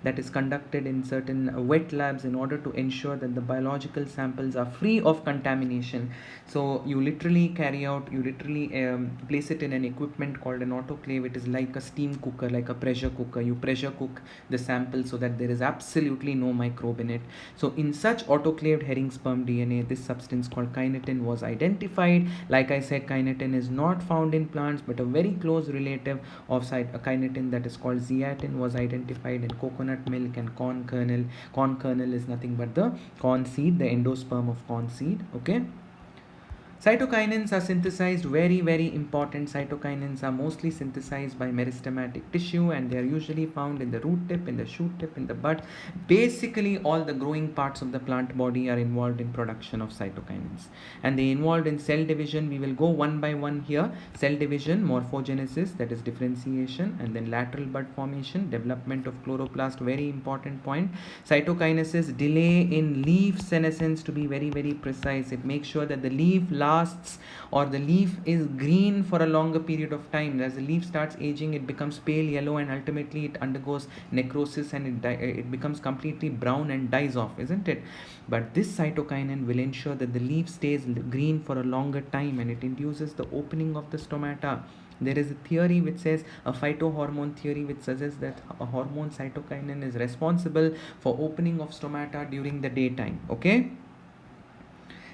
that is conducted in certain wet labs in order to ensure that the biological samples are free of contamination. So you literally place it in an equipment called an autoclave. It is like a steam cooker, like a pressure cooker. You pressure cook the sample so that there is absolutely no microbe in it. So in such autoclaved herring sperm DNA, this substance called kinetin was identified. Like I said, kinetin is not found in plants, but a very close relative of kinetin, that is called zeatin, was identified in coconut milk and corn kernel. Corn kernel is nothing but the corn seed, the endosperm of corn seed. Okay. Cytokinins are synthesized, very, very important. Cytokinins are mostly synthesized by meristematic tissue, and they are usually found in the root tip, in the shoot tip, in the bud. Basically, all the growing parts of the plant body are involved in production of cytokinins, and they involved in cell division. We will go one by one here. Cell division, morphogenesis, that is differentiation, and then lateral bud formation, development of chloroplast, very important point. Cytokinesis, delay in leaf senescence, to be very, very precise. It makes sure that the leaf lasts, or the leaf is green for a longer period of time. As the leaf starts aging, it becomes pale yellow, and ultimately it undergoes necrosis, and it becomes completely brown and dies off, isn't it? But this cytokinin will ensure that the leaf stays green for a longer time, and it induces the opening of the stomata. There is a theory which says, a phytohormone theory, which suggests that a hormone cytokinin is responsible for opening of stomata during the daytime. Okay.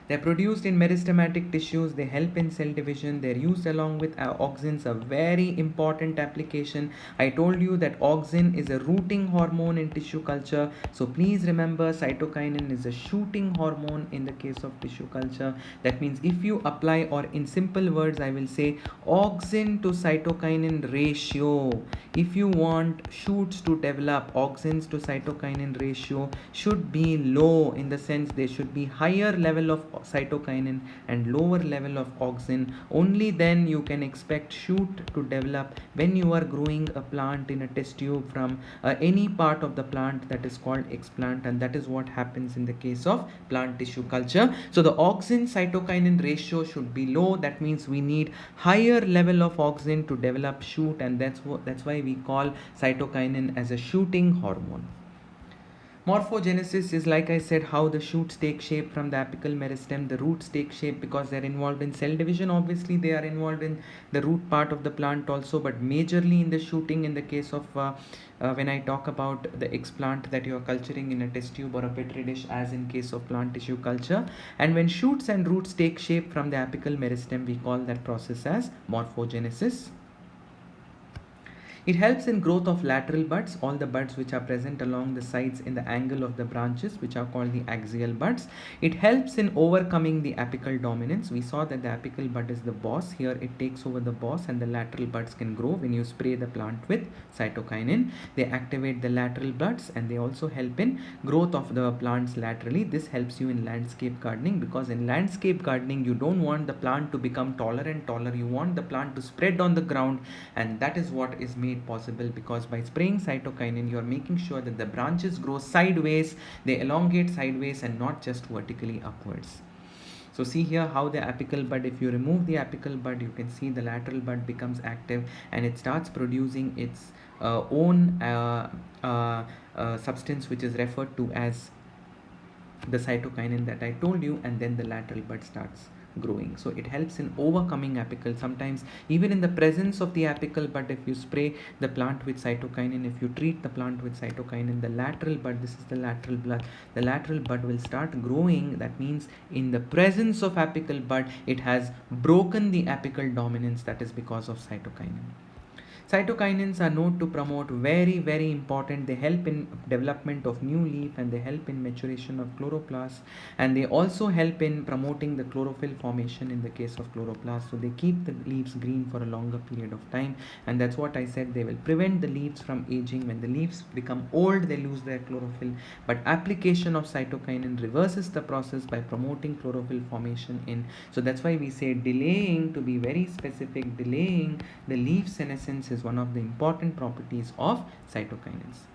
They're produced in meristematic tissues. They help in cell division. They're used along with auxins, a very important application. I told you that auxin is a rooting hormone in tissue culture. So please remember, cytokinin is a shooting hormone in the case of tissue culture. That means if you apply, or in simple words, I will say auxin to cytokinin ratio. If you want shoots to develop, auxins to cytokinin ratio should be low, in the sense they should be higher level of cytokinin and lower level of auxin. Only then you can expect shoot to develop when you are growing a plant in a test tube from any part of the plant that is called explant, and that is what happens in the case of plant tissue culture. So the auxin cytokinin ratio should be low. That means we need higher level of auxin to develop shoot, and that's why we call cytokinin as a shooting hormone. Morphogenesis is, like I said, how the shoots take shape from the apical meristem. The roots take shape because they're involved in cell division. Obviously, they are involved in the root part of the plant also, but majorly in the shooting in the case of when I talk about the explant that you are culturing in a test tube or a petri dish, as in case of plant tissue culture. And when shoots and roots take shape from the apical meristem, we call that process as morphogenesis. It helps in growth of lateral buds, all the buds which are present along the sides in the angle of the branches, which are called the axial buds. It helps in overcoming the apical dominance. We saw that the apical bud is the boss. Here it takes over the boss and the lateral buds can grow when you spray the plant with cytokinin. They activate the lateral buds and they also help in growth of the plants laterally. This helps you in landscape gardening, because in landscape gardening you don't want the plant to become taller and taller. You want the plant to spread on the ground, and that is what is made possible because by spraying cytokinin you are making sure that the branches grow sideways, they elongate sideways and not just vertically upwards. So see here how the apical bud, if you remove the apical bud, you can see the lateral bud becomes active and it starts producing its own substance, which is referred to as the cytokinin that I told you, and then the lateral bud starts growing. So it helps in overcoming apical. Sometimes even in the presence of the apical bud, if you spray the plant with cytokinin, if you treat the plant with cytokinin, the lateral bud, this is the lateral bud, the lateral bud will start growing. That means in the presence of apical bud, it has broken the apical dominance. That is because of cytokinin. Cytokinins are known to promote very important. They help in development of new leaf and they help in maturation of chloroplasts, and they also help in promoting the chlorophyll formation in the case of chloroplasts. So they keep the leaves green for a longer period of time, and that's what I said, they will prevent the leaves from aging. When the leaves become old, they lose their chlorophyll, but application of cytokinin reverses the process by promoting chlorophyll formation in. So that's why we say delaying, to be very specific, delaying the leaf senescence is one of the important properties of cytokinins.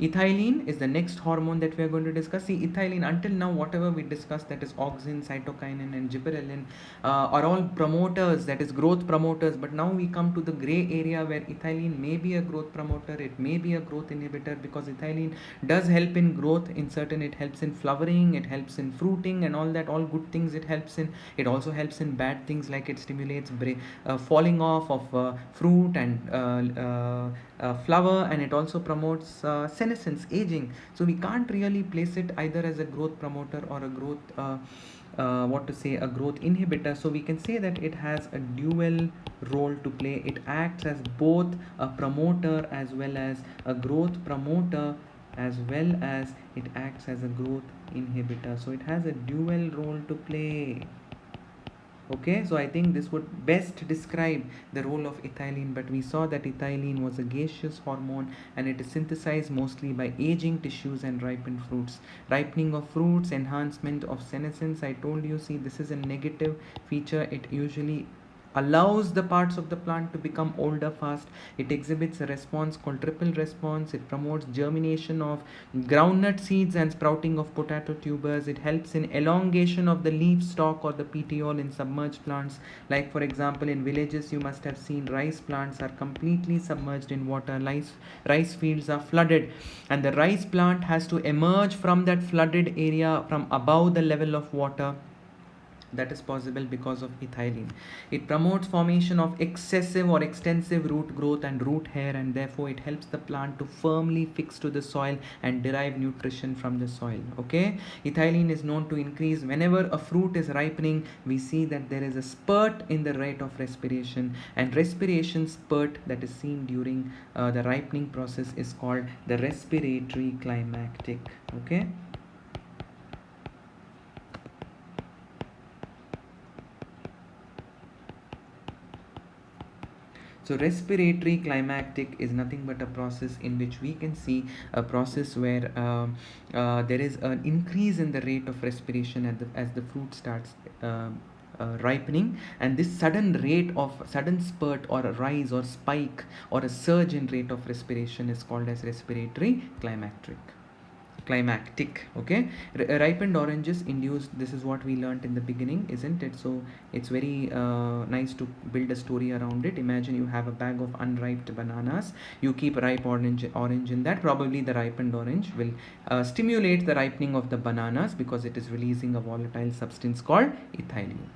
Ethylene is the next hormone that we are going to discuss. See, ethylene, until now, whatever we discussed, that is auxin, cytokinin, and gibberellin, are all promoters, that is growth promoters. But now we come to the gray area where ethylene may be a growth promoter, it may be a growth inhibitor, because ethylene does help in growth in certain, it helps in flowering, it helps in fruiting, and all that, all good things it helps in. It also helps in bad things, like it stimulates falling off of fruit and flower, and it also promotes senescence, aging. So we can't really place it either as a growth promoter or a growth a growth inhibitor. So we can say that it has a dual role to play. It acts as both a promoter as well as a growth promoter, as well as it acts as a growth inhibitor. So it has a dual role to play. Okay, so I think this would best describe the role of ethylene. But we saw that ethylene was a gaseous hormone and it is synthesized mostly by aging tissues and ripened fruits. Ripening of fruits, enhancement of senescence, I told you, see, this is a negative feature. It usually allows the parts of the plant to become older fast. It exhibits a response called triple response. It promotes germination of groundnut seeds and sprouting of potato tubers. It helps in elongation of the leaf stalk or the petiole in submerged plants. Like for example, in villages you must have seen rice plants are completely submerged in water. Rice fields are flooded and the rice plant has to emerge from that flooded area from above the level of water. That is possible because of ethylene. It promotes formation of excessive or extensive root growth and root hair, and therefore it helps the plant to firmly fix to the soil and derive nutrition from the soil. Okay, ethylene is known to increase whenever a fruit is ripening. We see that there is a spurt in the rate of respiration, and respiration spurt that is seen during the ripening process is called the respiratory climactic. Okay. So respiratory climactic is nothing but a process in which we can see a process where there is an increase in the rate of respiration as the fruit starts ripening, and this sudden spurt or a rise or spike or a surge in rate of respiration is called as respiratory climactic. Okay, ripened oranges induce, this is what we learned in the beginning, isn't it? So it's very nice to build a story around it. Imagine you have a bag of unripe bananas, you keep ripe orange in that. Probably the ripened orange will stimulate the ripening of the bananas because it is releasing a volatile substance called ethylene.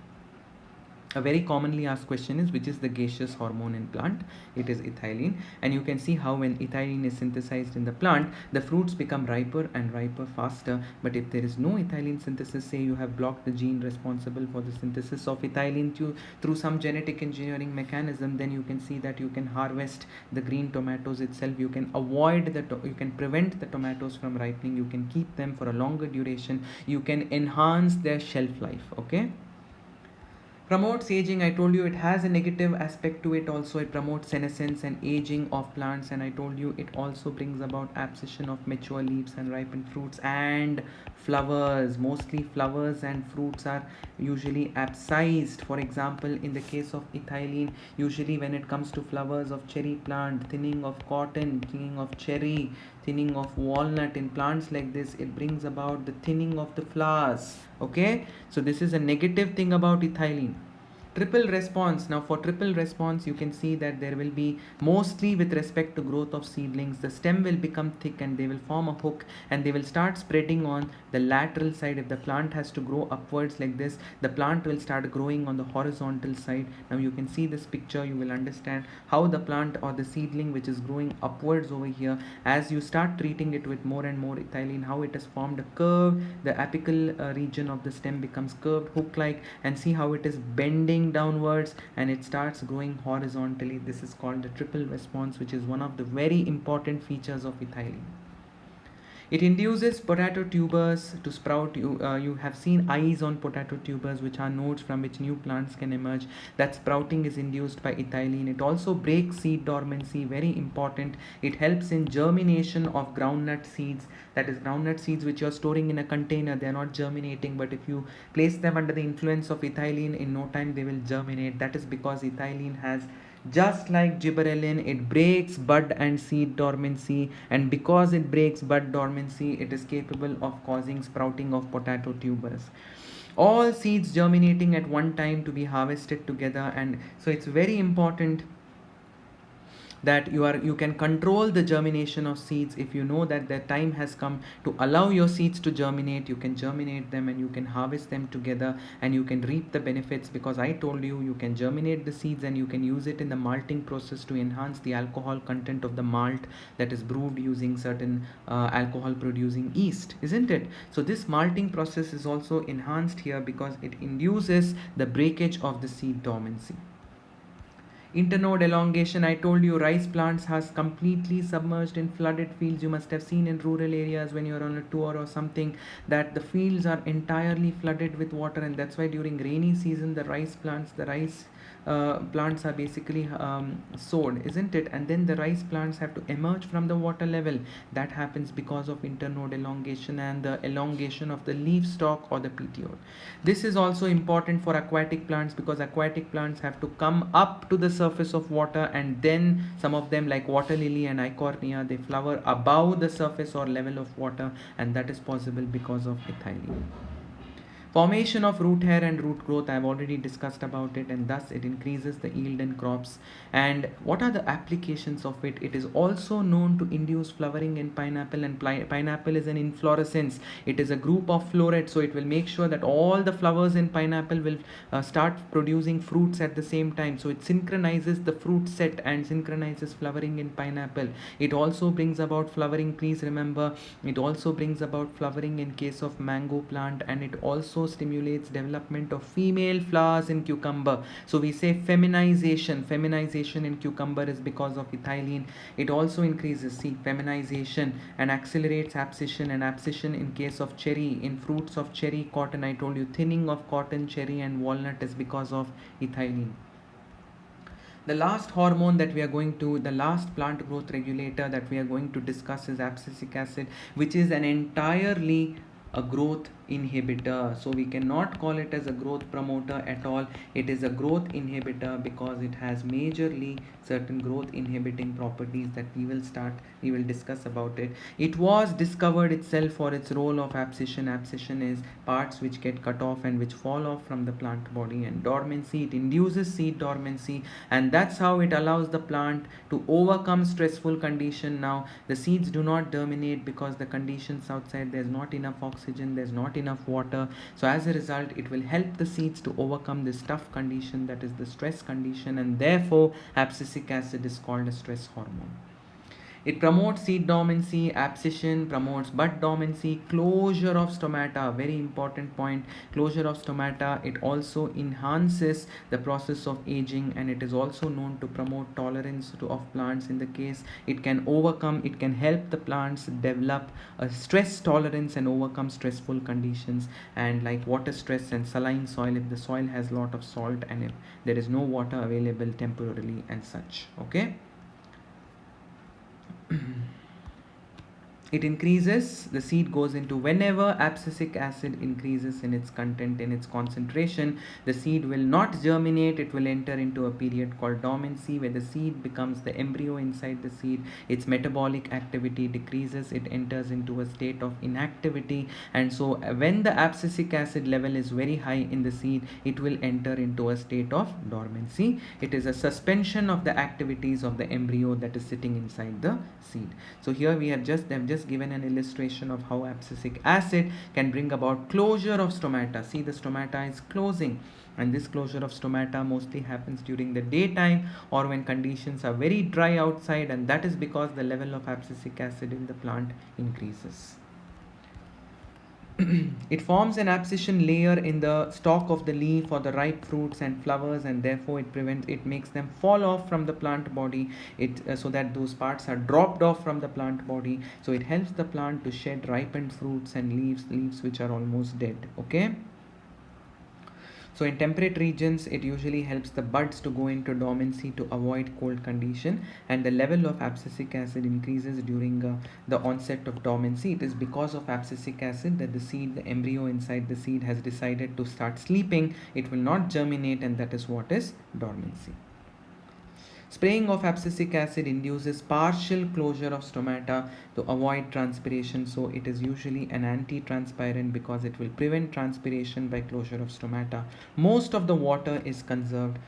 A very commonly asked question is, which is the gaseous hormone in plant? It is ethylene. And you can see how when ethylene is synthesized in the plant, the fruits become riper and riper faster. But if there is no ethylene synthesis, say you have blocked the gene responsible for the synthesis of ethylene through some genetic engineering mechanism, then you can see that you can harvest the green tomatoes itself. You can you can prevent the tomatoes from ripening. You can keep them for a longer duration. You can enhance their shelf life. Okay. Promotes aging. I told you it has a negative aspect to it also. It promotes senescence and aging of plants, and I told you it also brings about abscission of mature leaves and ripened fruits and flowers. Mostly flowers and fruits are usually abscised. For example, in the case of ethylene, usually when it comes to flowers of cherry plant, thinning of cotton, thinning of cherry, thinning of walnut, in plants like this, it brings about the thinning of the flowers. Okay, so this is a negative thing about ethylene. Triple response. Now for triple response, you can see that there will be, mostly with respect to growth of seedlings, the stem will become thick and they will form a hook and they will start spreading on the lateral side. If the plant has to grow upwards like this, the plant will start growing on the horizontal side. Now you can see this picture, you will understand how the plant or the seedling which is growing upwards over here, as you start treating it with more and more ethylene, how it has formed a curve. The apical region of the stem becomes curved, hook like, and see how it is bending downwards and it starts growing horizontally. This is called the triple response, which is one of the very important features of ethylene. It induces potato tubers to sprout. You have seen eyes on potato tubers, which are nodes from which new plants can emerge. That sprouting is induced by ethylene. It also breaks seed dormancy, very important. It helps in germination of groundnut seeds. That is, groundnut seeds which you are storing in a container, they are not germinating, but if you place them under the influence of ethylene, in no time they will germinate. That is because ethylene has, just like gibberellin, it breaks bud and seed dormancy, and because it breaks bud dormancy, it is capable of causing sprouting of potato tubers. All seeds germinating at one time to be harvested together, and so it's very important that you can control the germination of seeds. If you know that the time has come to allow your seeds to germinate, you can germinate them and you can harvest them together and you can reap the benefits, because I told you, you can germinate the seeds and you can use it in the malting process to enhance the alcohol content of the malt that is brewed using certain alcohol producing yeast, isn't it? So this malting process is also enhanced here because it induces the breakage of the seed dormancy. Internode elongation. I told you rice plants has completely submerged in flooded fields. You must have seen in rural areas when you're on a tour or something that the fields are entirely flooded with water, and that's why during rainy season the rice plants are basically sowed, isn't it? And then the rice plants have to emerge from the water level. That happens because of internode elongation and the elongation of the leaf stalk or the petiole. This is also important for aquatic plants because aquatic plants have to come up to the surface of water, and then some of them like water lily and eichhornia, they flower above the surface or level of water, and that is possible because of ethylene. Formation of root hair and root growth, I have already discussed about it, and thus it increases the yield in crops. And what are the applications of it? It is also known to induce flowering in pineapple, and pineapple is an inflorescence. It is a group of florets, so it will make sure that all the flowers in pineapple will start producing fruits at the same time. So it synchronizes the fruit set and synchronizes flowering in pineapple. It also brings about flowering, please remember, it also brings about flowering in case of mango plant, and it also stimulates development of female flowers in cucumber. So we say feminization in cucumber is because of ethylene. It also increases feminization and accelerates abscission, and abscission in case of cherry, in fruits of cherry, cotton, I told you thinning of cotton, cherry and walnut is because of ethylene. The last hormone that we are going to, the last plant growth regulator that we are going to discuss is abscisic acid, which is an entirely a growth inhibitor. So we cannot call it as a growth promoter at all. It is a growth inhibitor because it has majorly certain growth inhibiting properties that we will discuss about it. It was discovered itself for its role of abscission. Abscission is parts which get cut off and which fall off from the plant body, and dormancy, it induces seed dormancy, and that's how it allows the plant to overcome stressful condition. Now the seeds do not germinate because the conditions outside, there's not enough oxygen oxygen, there's not enough water. So as a result, it will help the seeds to overcome this tough condition, that is the stress condition, and therefore abscisic acid is called a stress hormone. It promotes seed dormancy, abscission, promotes bud dormancy, closure of stomata, very important point, closure of stomata. It also enhances the process of aging, and it is also known to promote tolerance of plants. In the case it can help the plants develop a stress tolerance and overcome stressful conditions, and like water stress and saline soil, if the soil has lot of salt and if there is no water available temporarily and such. Okay. It increases, the seed goes into, whenever abscisic acid increases in its content, in its concentration, the seed will not germinate. It will enter into a period called dormancy, where the seed becomes the embryo inside the seed. Its metabolic activity decreases. It enters into a state of inactivity, and so when the abscisic acid level is very high in the seed, it will enter into a state of dormancy. It is a suspension of the activities of the embryo that is sitting inside the seed. So here we have just given an illustration of how abscisic acid can bring about closure of stomata. See, the stomata is closing, and this closure of stomata mostly happens during the daytime or when conditions are very dry outside, and that is because the level of abscisic acid in the plant increases. It forms an abscission layer in the stalk of the leaf or the ripe fruits and flowers, and therefore it makes them fall off from the plant body, so that those parts are dropped off from the plant body. So it helps the plant to shed ripened fruits and leaves which are almost dead. Okay. So in temperate regions, it usually helps the buds to go into dormancy to avoid cold condition, and the level of abscisic acid increases during the onset of dormancy. It is because of abscisic acid that the embryo inside the seed has decided to start sleeping. It will not germinate, and that is what is dormancy. Spraying of abscisic acid induces partial closure of stomata to avoid transpiration. So it is usually an anti-transpirant because it will prevent transpiration by closure of stomata. Most of the water is conserved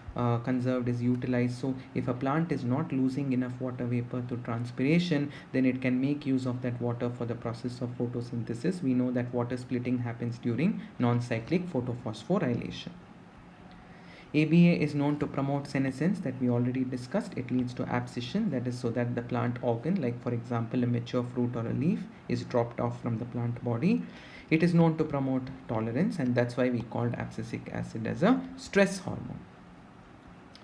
is utilized. So if a plant is not losing enough water vapor to transpiration, then it can make use of that water for the process of photosynthesis. We know that water splitting happens during non-cyclic photophosphorylation. ABA is known to promote senescence, that we already discussed. It leads to abscission, that is so that the plant organ, like for example a mature fruit or a leaf, is dropped off from the plant body. It is known to promote tolerance, and that's why we called abscisic acid as a stress hormone.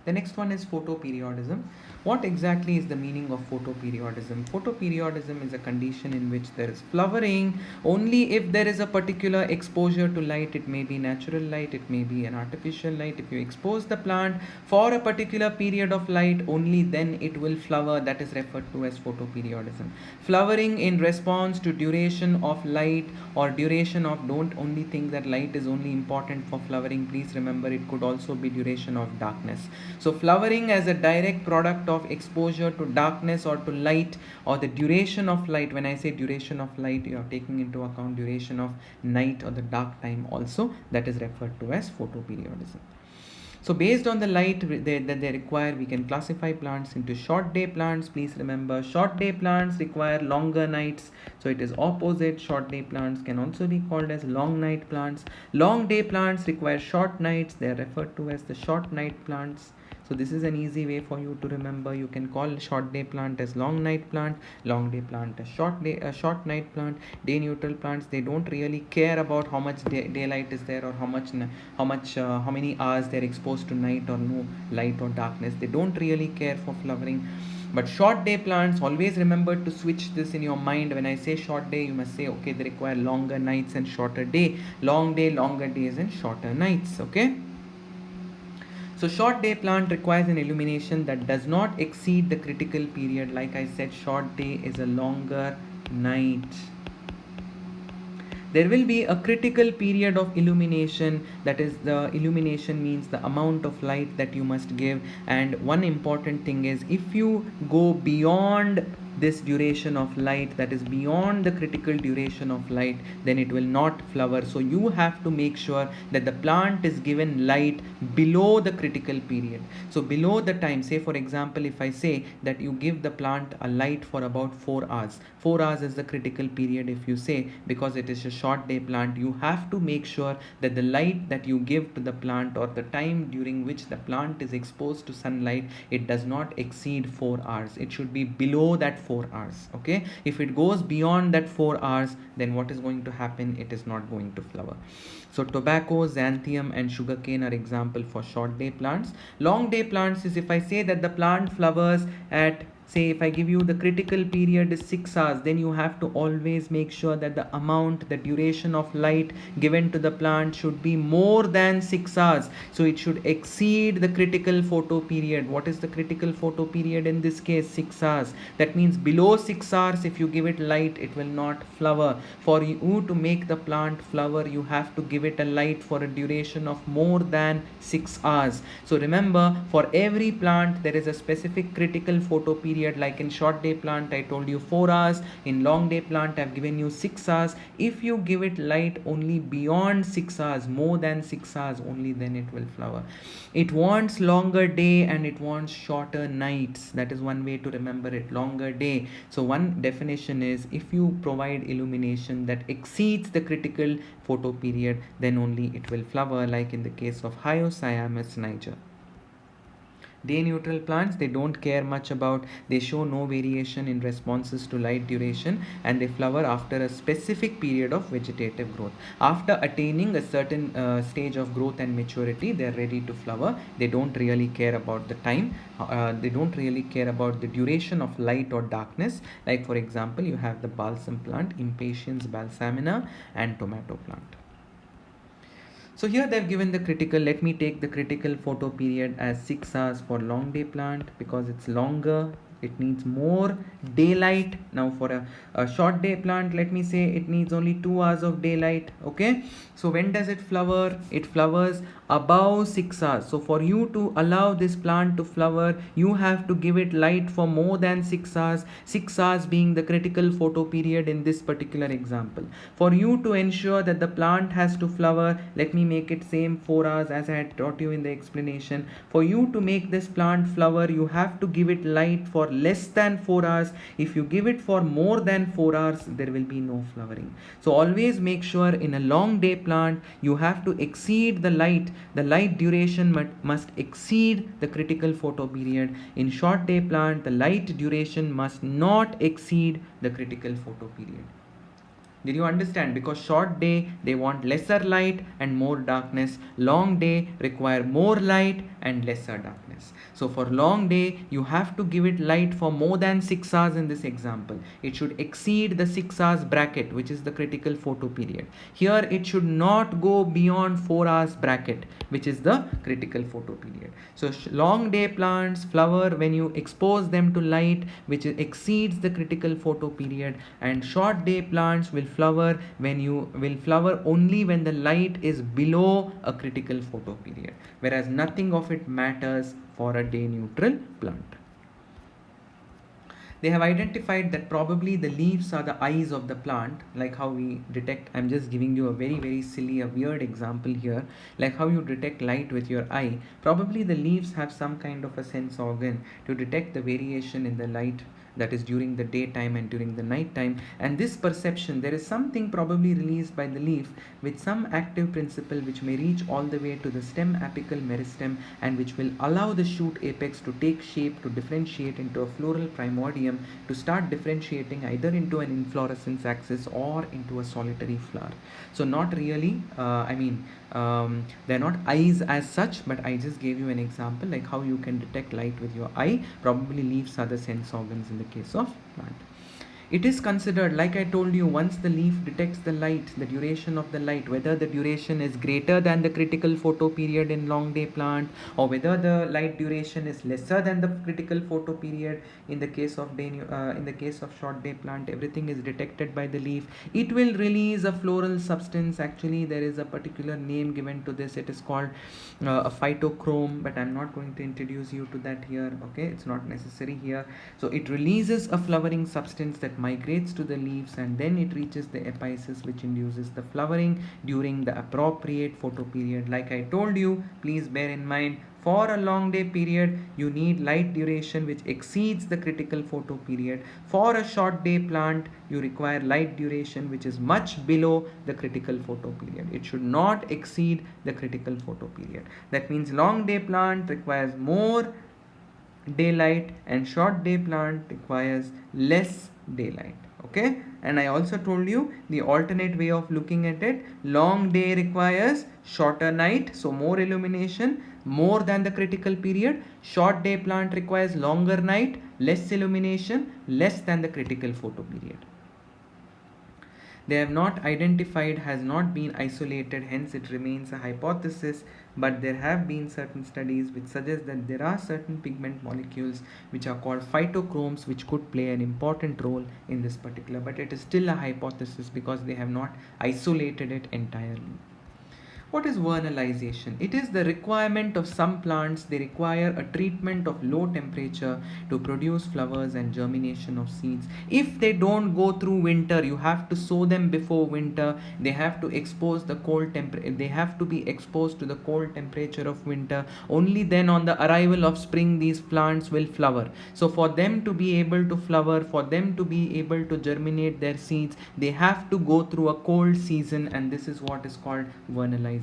The next one is photoperiodism. What exactly is the meaning of photoperiodism? Photoperiodism is a condition in which there is flowering only if there is a particular exposure to light. It may be natural light, it may be an artificial light. If you expose the plant for a particular period of light, only then it will flower. That is referred to as photoperiodism. Flowering in response to duration of light or duration of, don't only think that light is only important for flowering. Please remember, it could also be duration of darkness. So flowering as a direct product of exposure to darkness or to light, or the duration of light. When I say duration of light, you are taking into account duration of night or the dark time also. That is referred to as photoperiodism. So based on the light that they require, we can classify plants into short day plants. Please remember, short day plants require longer nights. So it is opposite. Short day plants can also be called as long night plants. Long day plants require short nights. They are referred to as the short night plants. So this is an easy way for you to remember. You can call short day plant as long night plant, long day plant as short night plant. Day neutral plants, they don't really care about how much daylight is there, or how many hours they're exposed to night or no light or darkness. They don't really care for flowering. But short day plants, always remember to switch this in your mind. When I say short day, you must say, okay, they require longer nights and shorter day. Long day, longer days and shorter nights. Okay. So short day plant requires an illumination that does not exceed the critical period. Like I said, short day is a longer night. There will be a critical period of illumination. That is, the illumination means the amount of light that you must give. And one important thing is, if you go beyond this duration of light, that is beyond the critical duration of light, then it will not flower. So you have to make sure that the plant is given light below the critical period. So below the time, say for example, if I say that you give the plant a light for about 4 hours, 4 hours is the critical period. If you say, because it is a short day plant, you have to make sure that the light that you give to the plant, or the time during which the plant is exposed to sunlight, it does not exceed 4 hours. It should be below that 4 hours. Okay, if it goes beyond that 4 hours, then what is going to happen? It is not going to flower. So tobacco, xanthium and sugarcane are example for short day plants. Long day plants is if I say that the plant flowers at, say if I give you the critical period is 6 hours, then you have to always make sure that the amount, the duration of light given to the plant should be more than 6 hours. So it should exceed the critical photo period. What is the critical photo period in this case? 6 hours. That means below 6 hours, if you give it light, it will not flower. For you to make the plant flower, you have to give it a light for a duration of more than 6 hours. So remember, for every plant there is a specific critical photo period. Like in short day plant I told you 4 hours, in long day plant I've given you 6 hours. If you give it light only beyond 6 hours, more than 6 hours, only then it will flower. It wants longer day and it wants shorter nights. That is one way to remember it, longer day. So one definition is, if you provide illumination that exceeds the critical photo period, then only it will flower, like in the case of Hyoscyamus niger. Day neutral plants, they don't care much about, they show no variation in responses to light duration, and they flower after a specific period of vegetative growth. After attaining a certain stage of growth and maturity, they are ready to flower. They don't really care about the time, they don't really care about the duration of light or darkness. Like for example, you have the balsam plant, Impatiens balsamina, and tomato plant. So here they've given the critical, let me take the critical photo period as 6 hours for long day plant, because it's longer, it needs more daylight. Now for a short day plant, let me say it needs only 2 hours of daylight. Okay, so when does it flower? It flowers above 6 hours. So for you to allow this plant to flower, you have to give it light for more than 6 hours, 6 hours being the critical photo period in this particular example. For you to ensure that the plant has to flower, let me make it same 4 hours as I had taught you in the explanation. For you to make this plant flower, you have to give it light for less than 4 hours. If you give it for more than 4 hours, there will be no flowering. So always make sure in a long day plant, you have to exceed the light duration must exceed the critical photo period. In short day plant, the light duration must not exceed the critical photo period. Did you understand? Because short day, they want lesser light and more darkness. Long day require more light and lesser darkness. So for long day, you have to give it light for more than 6 hours in this example. It should exceed the 6 hours bracket, which is the critical photo period. Here it should not go beyond 4 hours bracket, which is the critical photo period. So long day plants flower when you expose them to light which exceeds the critical photo period, and short day plants will flower when you will flower only when the light is below a critical photo period, whereas nothing of it matters for a day neutral plant. They have identified that probably the leaves are the eyes of the plant, like how we detect, I'm just giving you a very silly, a weird example here, like how you detect light with your eye. Probably the leaves have some kind of a sense organ to detect the variation in the light, that is during the daytime and during the night time, and this perception, there is something probably released by the leaf with some active principle which may reach all the way to the stem apical meristem, and which will allow the shoot apex to take shape, to differentiate into a floral primordium, to start differentiating either into an inflorescence axis or into a solitary flower. So not really, they're not eyes as such, but I just gave you an example like how you can detect light with your eye. Probably leaves are the sense organs in the case of plant. It is considered, like I told you, once the leaf detects the light, the duration of the light, whether the duration is greater than the critical photo period in long day plant, or whether the light duration is lesser than the critical photo period in the case of in the case of short day plant, everything is detected by the leaf. It will release a floral substance. Actually, there is a particular name given to this. It is called a phytochrome, but I'm not going to introduce you to that here. Okay, it's not necessary here. So it releases a flowering substance that migrates to the leaves, and then it reaches the apices, which induces the flowering during the appropriate photo period. Like I told you, please bear in mind, for a long day period, you need light duration which exceeds the critical photo period. For a short day plant, you require light duration which is much below the critical photo period. It should not exceed the critical photo period. That means long day plant requires more daylight and short day plant requires less daylight. Okay, and I also told you the alternate way of looking at it. Long day requires shorter night, so more illumination, more than the critical period. Short day plant requires longer night, less illumination, less than the critical photo period. They have not identified, has not been isolated, hence it remains a hypothesis, but there have been certain studies which suggest that there are certain pigment molecules which are called phytochromes which could play an important role in this particular, but it is still a hypothesis because they have not isolated it entirely. What is vernalization? It is the requirement of some plants. They require a treatment of low temperature to produce flowers and germination of seeds. If they don't go through winter, you have to sow them before winter. They have to expose the cold temperature. They have to be exposed to the cold temperature of winter. Only then, on the arrival of spring, these plants will flower. So for them to be able to flower, for them to be able to germinate their seeds, they have to go through a cold season, and this is what is called vernalization.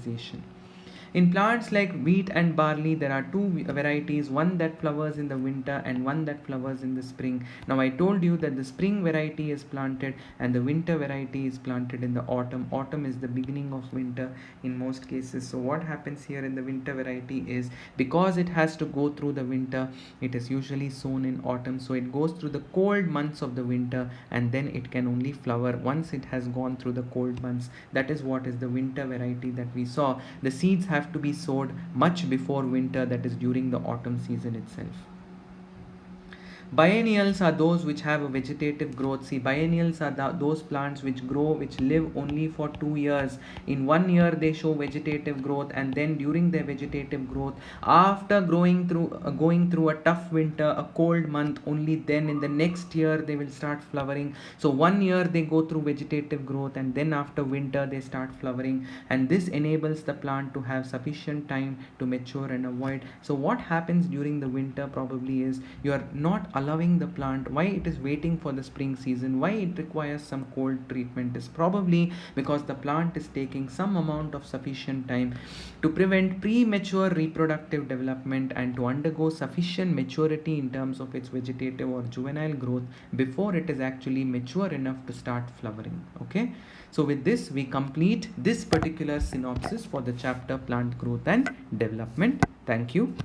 In plants like wheat and barley, there are two varieties, one that flowers in the winter and one that flowers in the spring. Now I told you that the spring variety is planted and the winter variety is planted in the autumn. Autumn is the beginning of winter in most cases. So what happens here in the winter variety is, because it has to go through the winter, it is usually sown in autumn. So it goes through the cold months of the winter and then it can only flower once it has gone through the cold months. That is what is the winter variety that we saw. The seeds have to be sowed much before winter, that is during the autumn season itself. Biennials are those which have a vegetative growth. See, biennials are those plants which grow, which live only for 2 years. In 1 year they show vegetative growth, and then during their vegetative growth, after going through a tough winter, a cold month, only then in the next year they will start flowering. So 1 year they go through vegetative growth, and then after winter they start flowering, and this enables the plant to have sufficient time to mature and avoid. So what happens during the winter probably is, you are not allowing the plant, why it is waiting for the spring season, why it requires some cold treatment, is probably because the plant is taking some amount of sufficient time to prevent premature reproductive development and to undergo sufficient maturity in terms of its vegetative or juvenile growth before it is actually mature enough to start flowering. Okay, so with this we complete this particular synopsis for the chapter plant growth and development. Thank you.